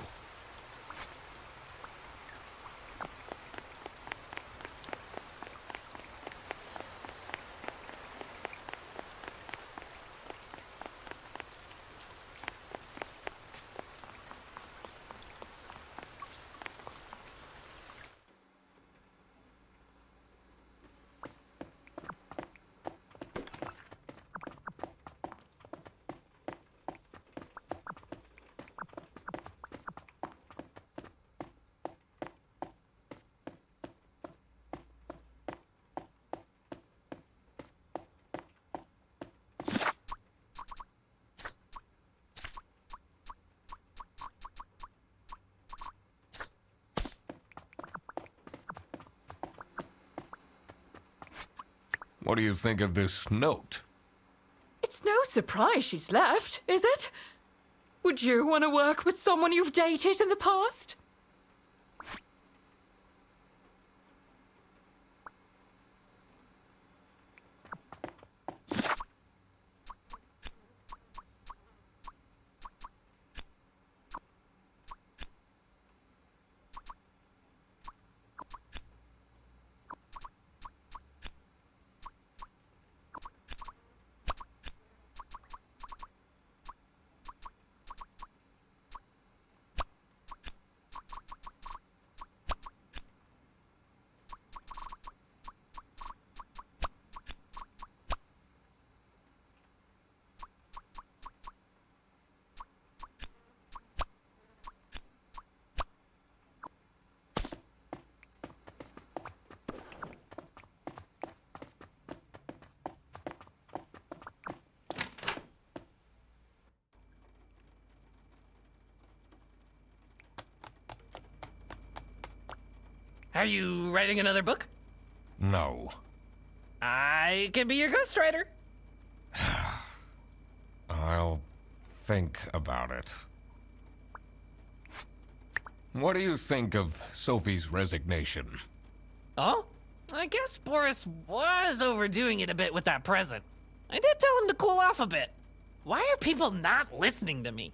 What do you think of this note? It's no surprise she's left, is it? Would you want to work with someone you've dated in the past? Are you writing another book? No. I can be your ghostwriter. I'll think about it. What do you think of Sophie's resignation? Oh? I guess Boris was overdoing it a bit with that present. I did tell him to cool off a bit. Why are people not listening to me?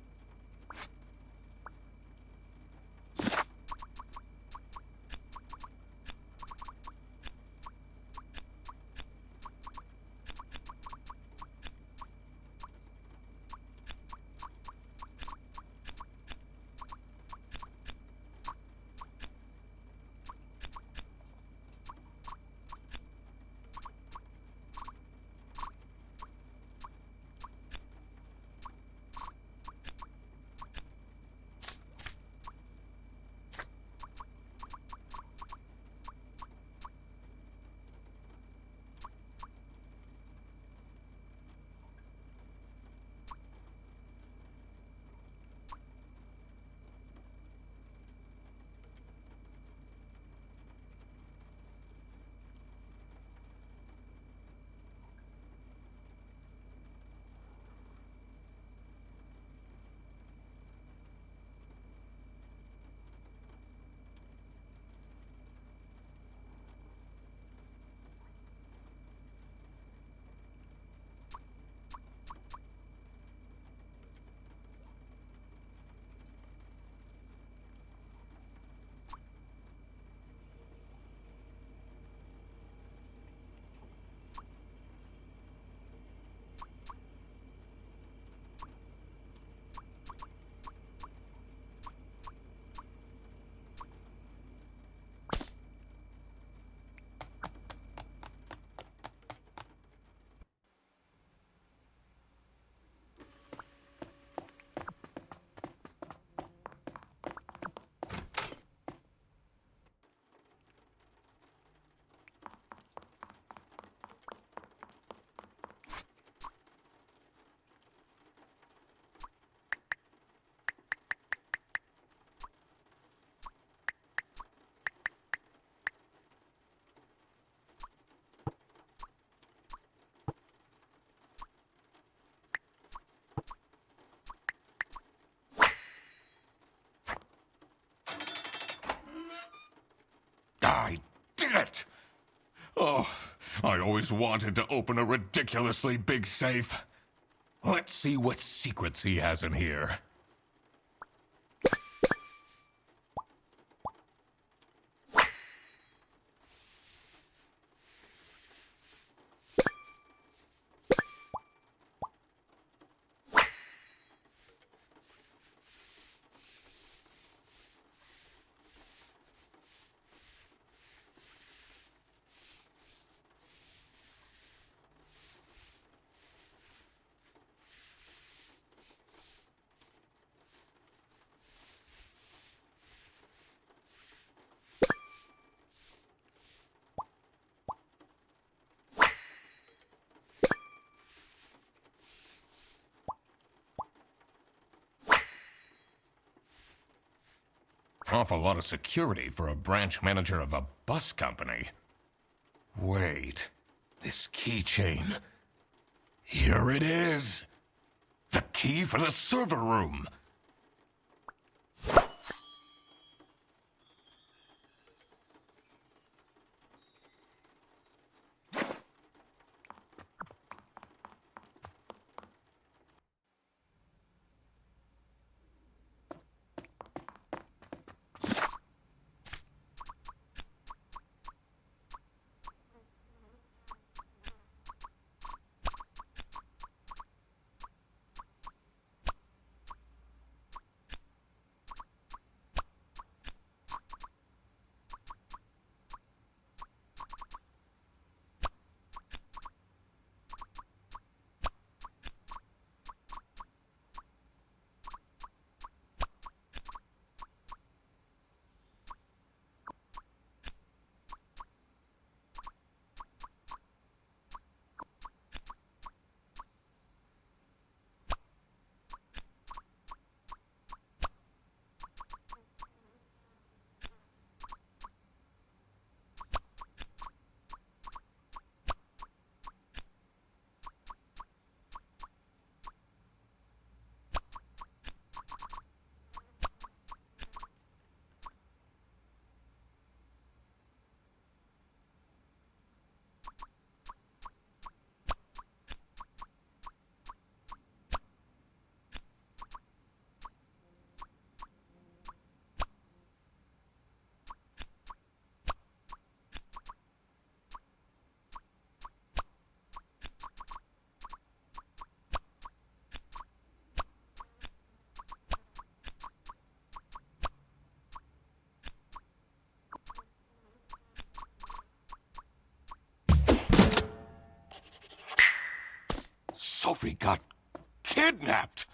I did it! Oh, I always wanted to open a ridiculously big safe. Let's see what secrets he has in here. Awful lot of security for a branch manager of a bus company. Wait, This keychain. Here it is. The key for the server room. Sophie got kidnapped.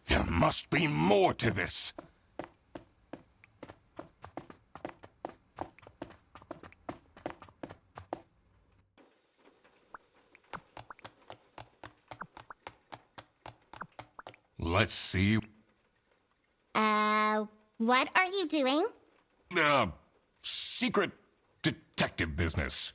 There must be more to this. Let's see. What are you doing? Secret detective business.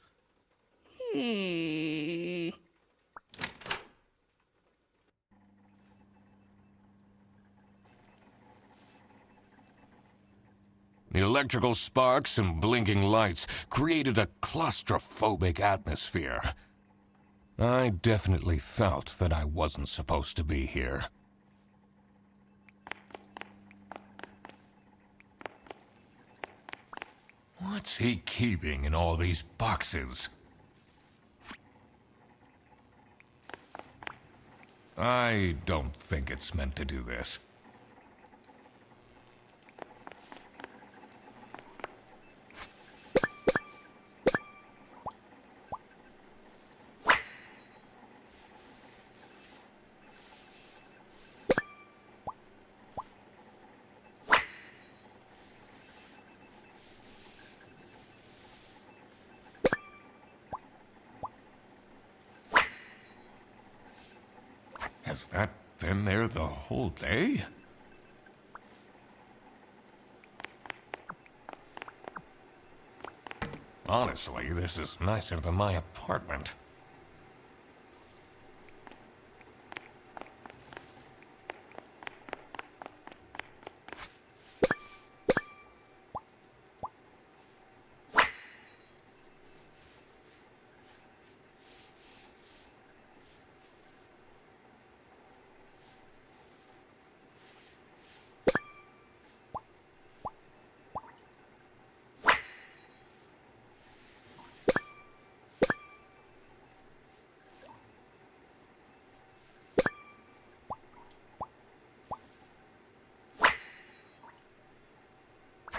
The electrical sparks and blinking lights created a claustrophobic atmosphere. I definitely felt that I wasn't supposed to be here. What's he keeping in all these boxes? I don't think it's meant to do this. Has that been there the whole day? Honestly, this is nicer than my apartment.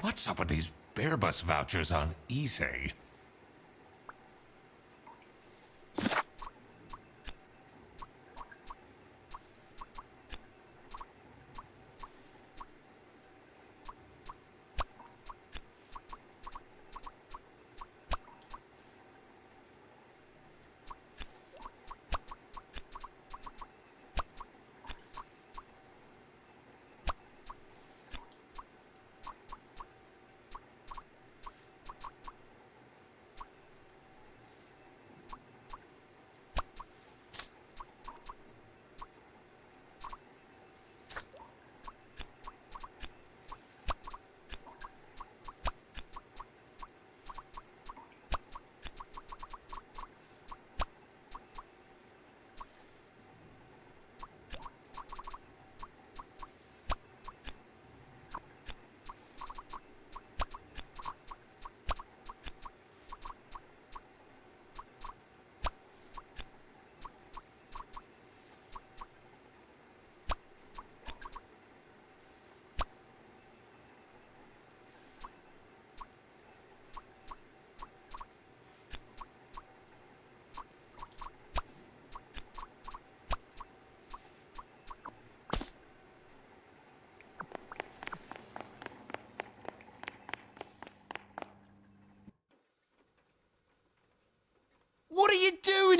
What's up with these Airbus vouchers on eBay?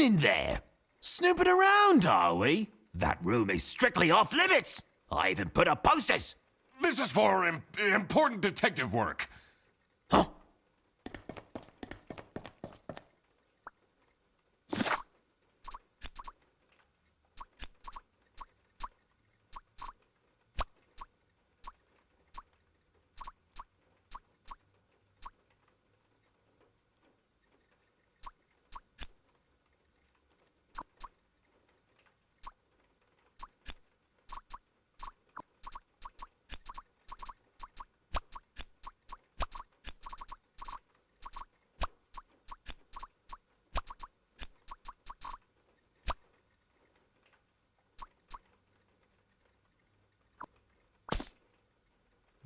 doing in there? Snooping around, are we? That room is strictly off limits. I even put up posters. This is for important detective work. Huh?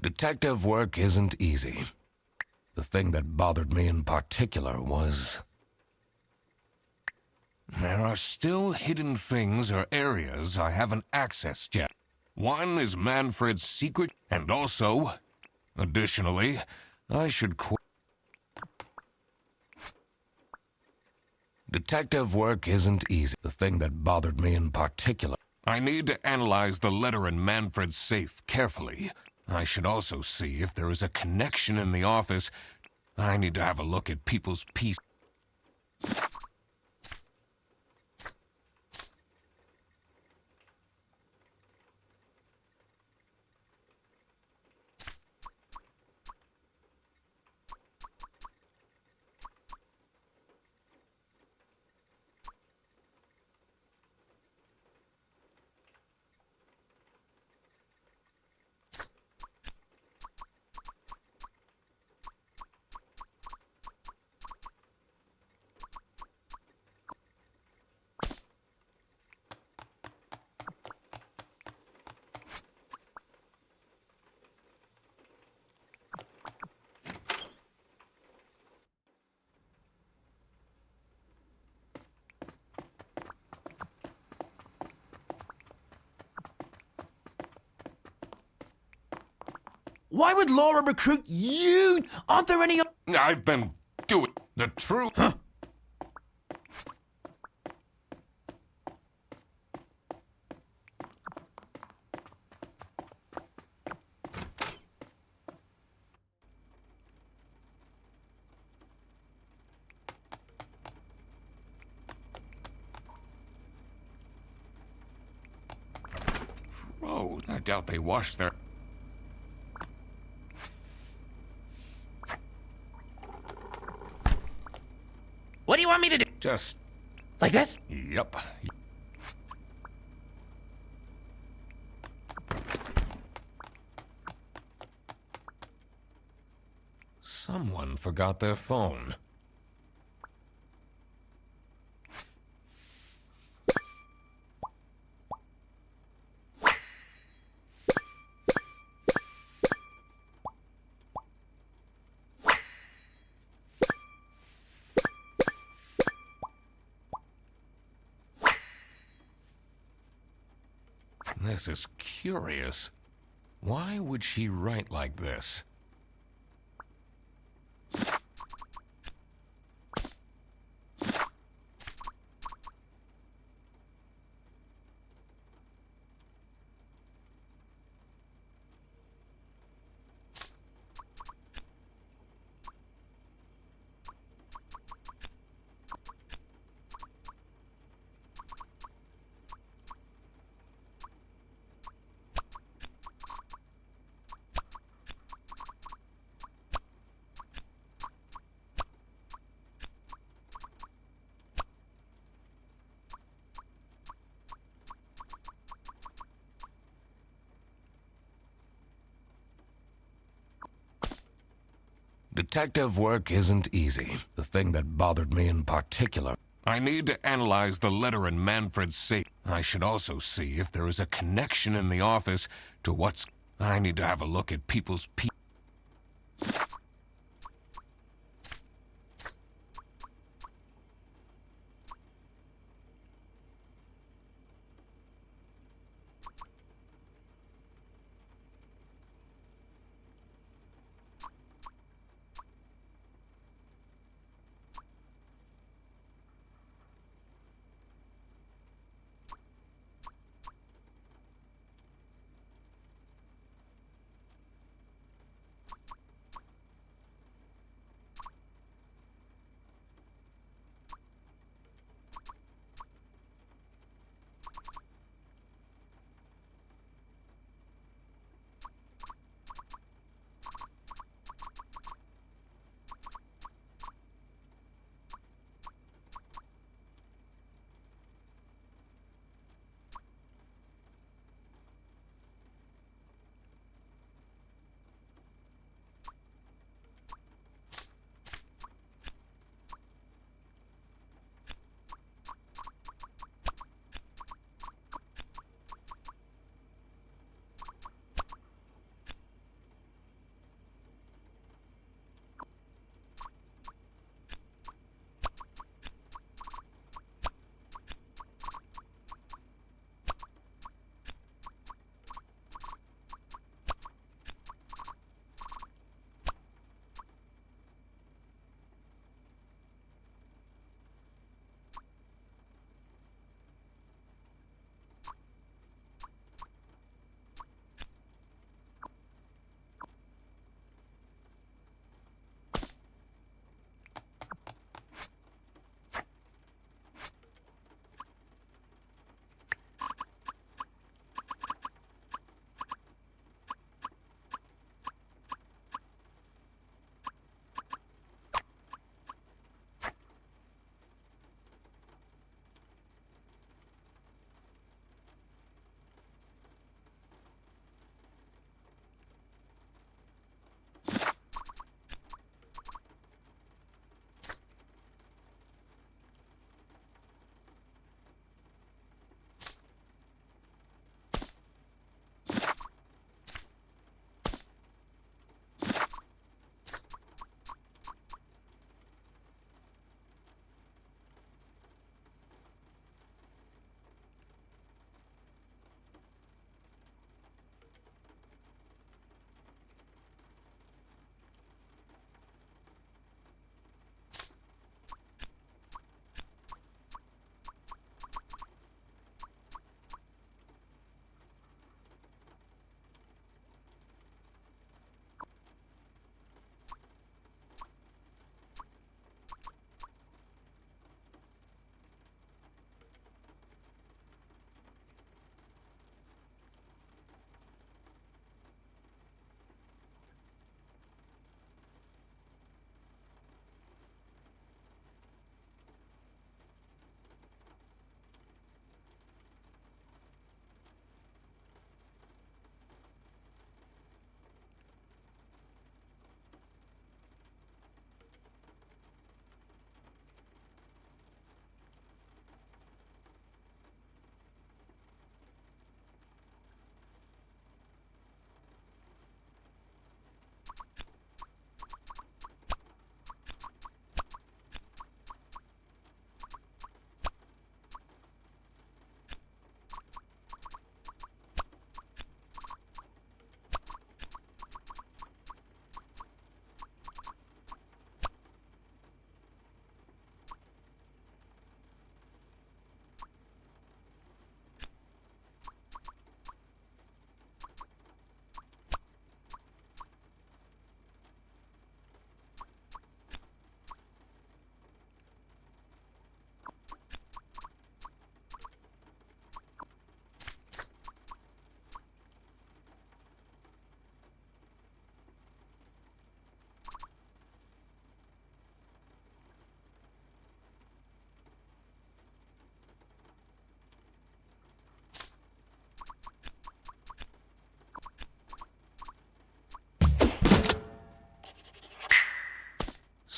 Detective work isn't easy. The thing that bothered me in particular was... there are still hidden things or areas I haven't accessed yet. One is Manfred's secret, and also, additionally, I should quit. Detective work isn't easy. The thing that bothered me in particular. I need to analyze the letter in Manfred's safe carefully. I should also see if there is a connection in the office. I need to have a look at people's peace. Why would Laura recruit you? Aren't there any... I've been doing the truth. Huh? Oh, I doubt they washed their... What do you want me to do? Just... Like this? Yep. Someone forgot their phone. This is curious. Why would she write like this? Detective work isn't easy. The thing that bothered me in particular. I need to analyze the letter in Manfred's safe. I should also see if there is a connection in the office to what's... I need to have a look at people's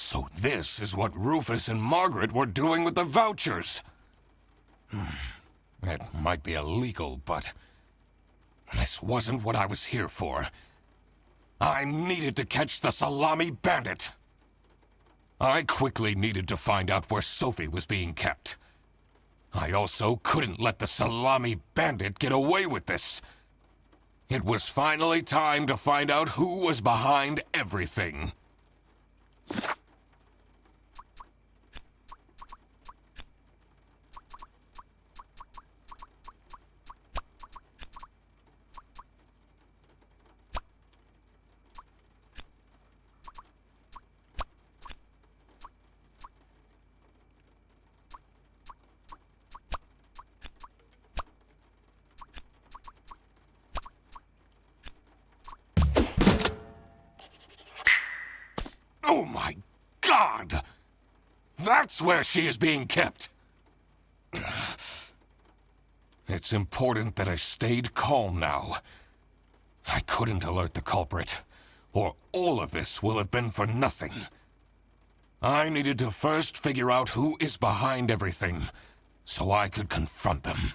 So this is what Rufus and Margaret were doing with the vouchers. It might be illegal, but this wasn't what I was here for. I needed to catch the Salami Bandit. I quickly needed to find out where Sophie was being kept. I also couldn't let the Salami Bandit get away with this. It was finally time to find out who was behind everything. Oh my God! That's where she is being kept! It's important that I stayed calm now. I couldn't alert the culprit, or all of this will have been for nothing. I needed to first figure out who is behind everything, so I could confront them.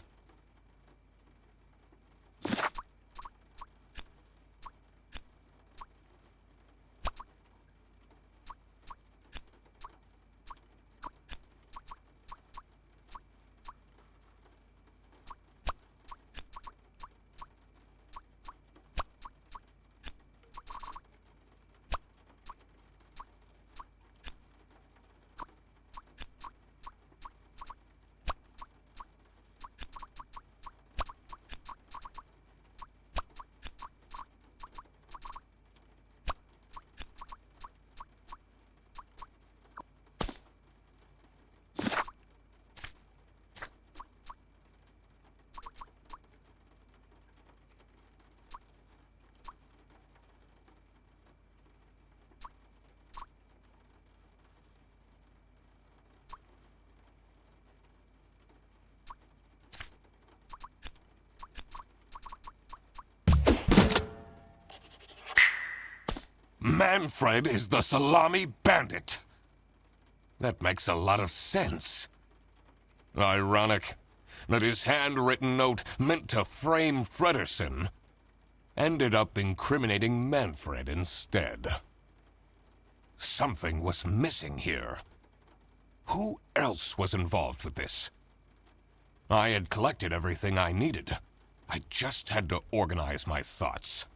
Manfred is the Salami Bandit. That makes a lot of sense. Ironic that his handwritten note meant to frame Fredersen ended up incriminating Manfred instead. Something was missing here. Who else was involved with this? I had collected everything I needed. I just had to organize my thoughts.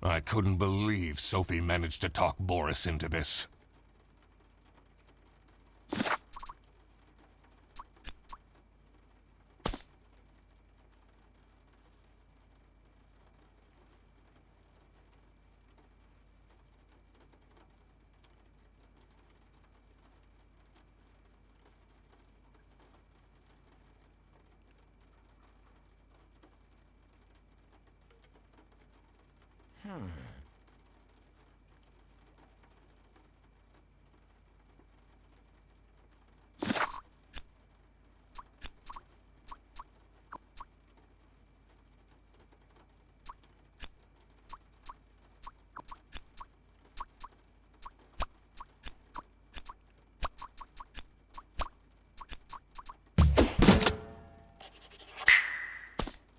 I couldn't believe Sophie managed to talk Boris into this.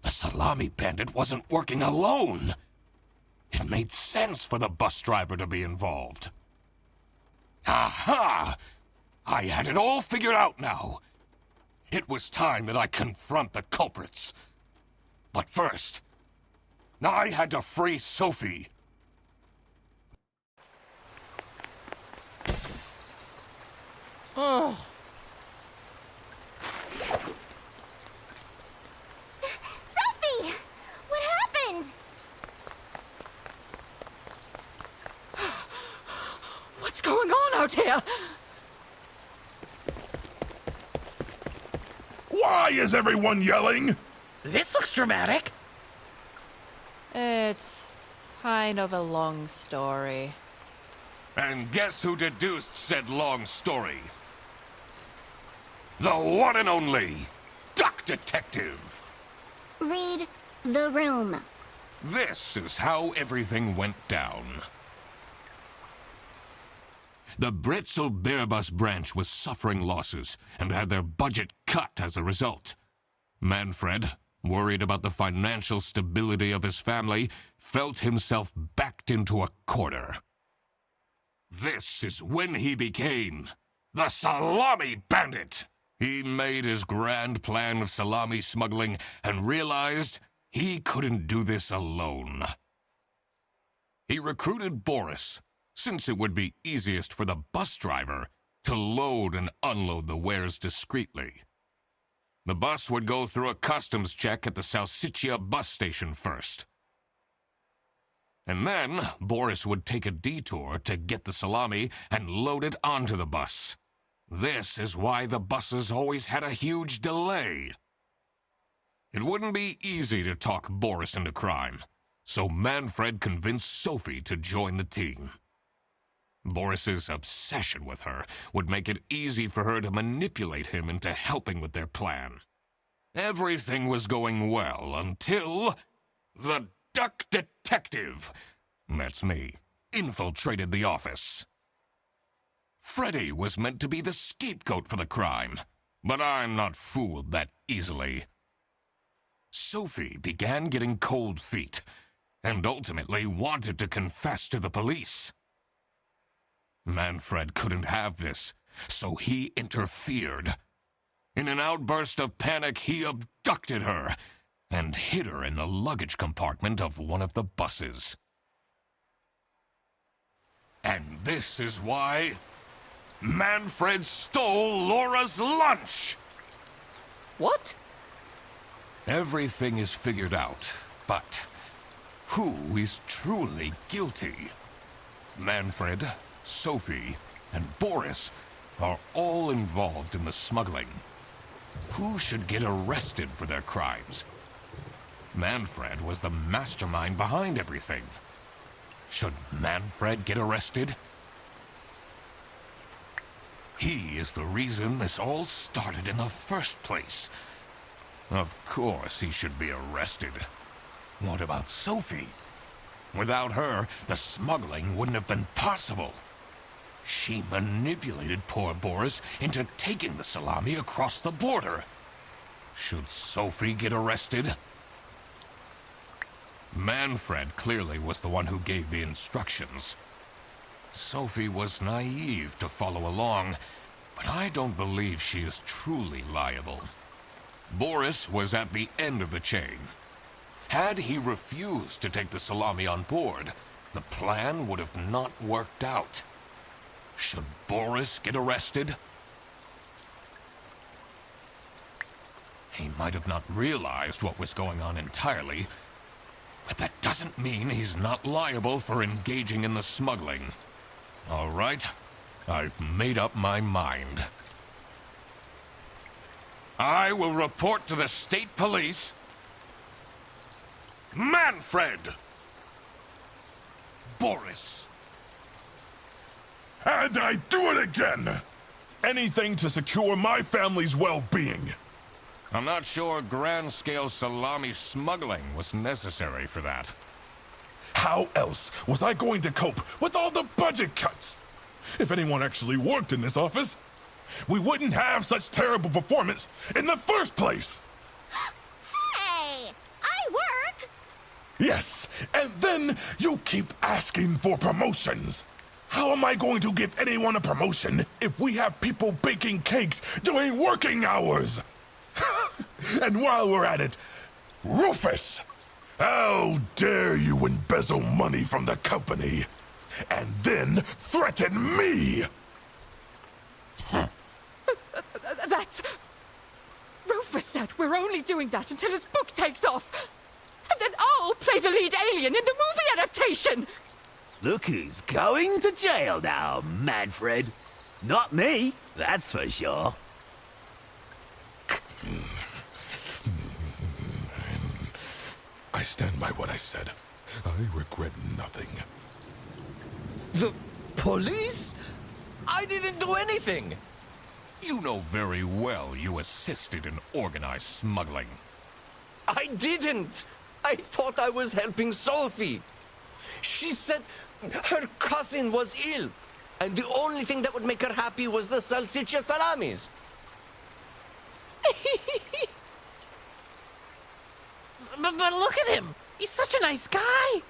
Salami Bandit wasn't working alone. It made sense for the bus driver to be involved. Aha! I had it all figured out now. It was time that I confront the culprits. But first, I had to free Sophie. Oh, Sophie! What happened? what's going on out here? Why is everyone yelling? This looks dramatic. It's kind of a long story. And guess who deduced said long story? The one and only Duck Detective. Read the room. This is how everything went down. The Britzel Beerbus branch was suffering losses and had their budget cut as a result. Manfred, worried about the financial stability of his family, felt himself backed into a corner. This is when he became the Salami Bandit. He made his grand plan of salami smuggling and realized he couldn't do this alone. He recruited Boris, since it would be easiest for the bus driver to load and unload the wares discreetly. The bus would go through a customs check at the Salsiccia bus station first. And then Boris would take a detour to get the salami and load it onto the bus. This is why the buses always had a huge delay. It wouldn't be easy to talk Boris into crime, so Manfred convinced Sophie to join the team. Boris's obsession with her would make it easy for her to manipulate him into helping with their plan. Everything was going well until the Duck Detective, that's me, infiltrated the office. Freddy was meant to be the scapegoat for the crime, but I'm not fooled that easily. Sophie began getting cold feet and ultimately wanted to confess to the police. Manfred couldn't have this, so he interfered. In an outburst of panic, he abducted her and hid her in the luggage compartment of one of the buses. And this is why Manfred stole Laura's lunch! What? Everything is figured out, but who is truly guilty? Manfred, Sophie, and Boris are all involved in the smuggling. Who should get arrested for their crimes? Manfred was the mastermind behind everything. Should Manfred get arrested? He is the reason this all started in the first place. Of course he should be arrested. What about Sophie? Without her, the smuggling wouldn't have been possible. She manipulated poor Boris into taking the salami across the border. Should Sophie get arrested? Manfred clearly was the one who gave the instructions. Sophie was naive to follow along, but I don't believe she is truly liable. Boris was at the end of the chain. Had he refused to take the salami on board, the plan would have not worked out. Should Boris get arrested? He might have not realized what was going on entirely, but that doesn't mean he's not liable for engaging in the smuggling. All right, I've made up my mind. I will report to the state police. Manfred! Boris! And I do it again! Anything to secure my family's well-being. I'm not sure grand-scale salami smuggling was necessary for that. How else was I going to cope with all the budget cuts? If anyone actually worked in this office, we wouldn't have such terrible performance in the first place! Hey! I work! Yes, and then you keep asking for promotions. How am I going to give anyone a promotion if we have people baking cakes during working hours? And while we're at it, Rufus! How dare you embezzle money from the company and then threaten me? That's... Rufus said we're only doing that until his book takes off. And then I'll play the lead alien in the movie adaptation. Look who's going to jail now, Manfred. Not me, that's for sure. I stand by what I said. I regret nothing. The police? I didn't do anything. You know very well you assisted in organized smuggling. I didn't. I thought I was helping Sophie. She said her cousin was ill, and the only thing that would make her happy was the salsiccia salamis. But look at him. He's such a nice guy. I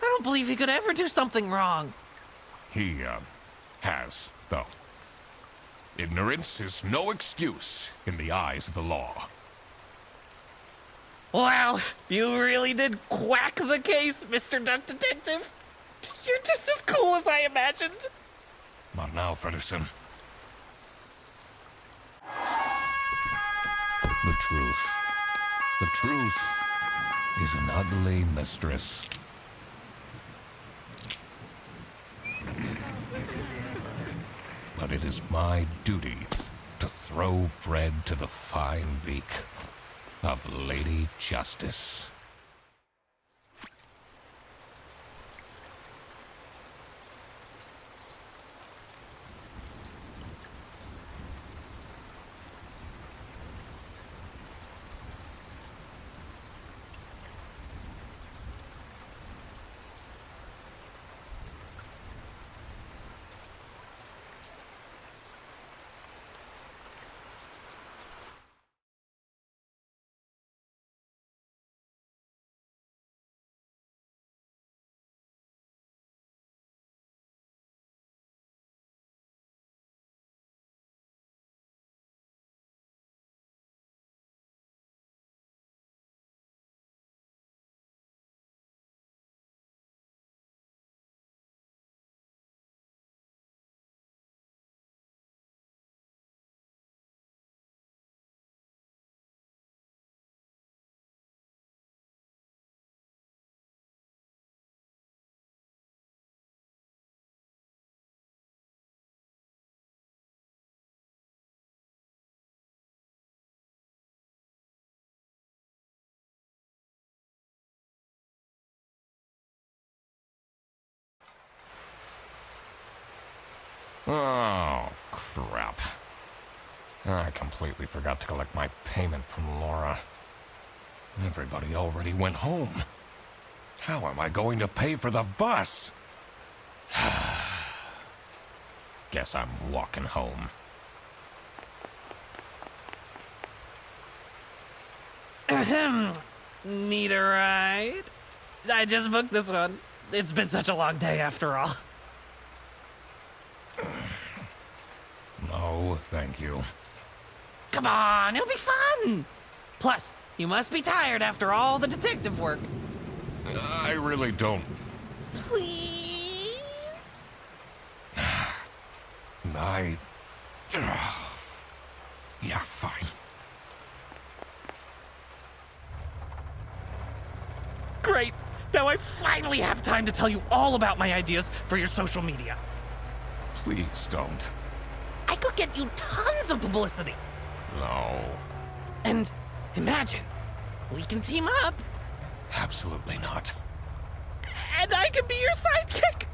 don't believe he could ever do something wrong. He, has, though. Ignorance is no excuse in the eyes of the law. Wow, you really did quack the case, Mr. Duck Detective. You're just as cool as I imagined. Not now, Fredderson. The truth. The truth is an ugly mistress. But it is my duty to throw bread to the fine beak of Lady Justice. Oh, crap. I completely forgot to collect my payment from Laura. Everybody already went home. How am I going to pay for the bus? Guess I'm walking home. Ahem. Need a ride? I just booked this one. It's been such a long day after all. No, thank you. Come on, it'll be fun. Plus, you must be tired after all the detective work. I really don't. Please? Yeah, fine. Great. Now I finally have time to tell you all about my ideas for your social media. Please don't. I could get you tons of publicity. No. And imagine, we can team up. Absolutely not. And I can be your sidekick.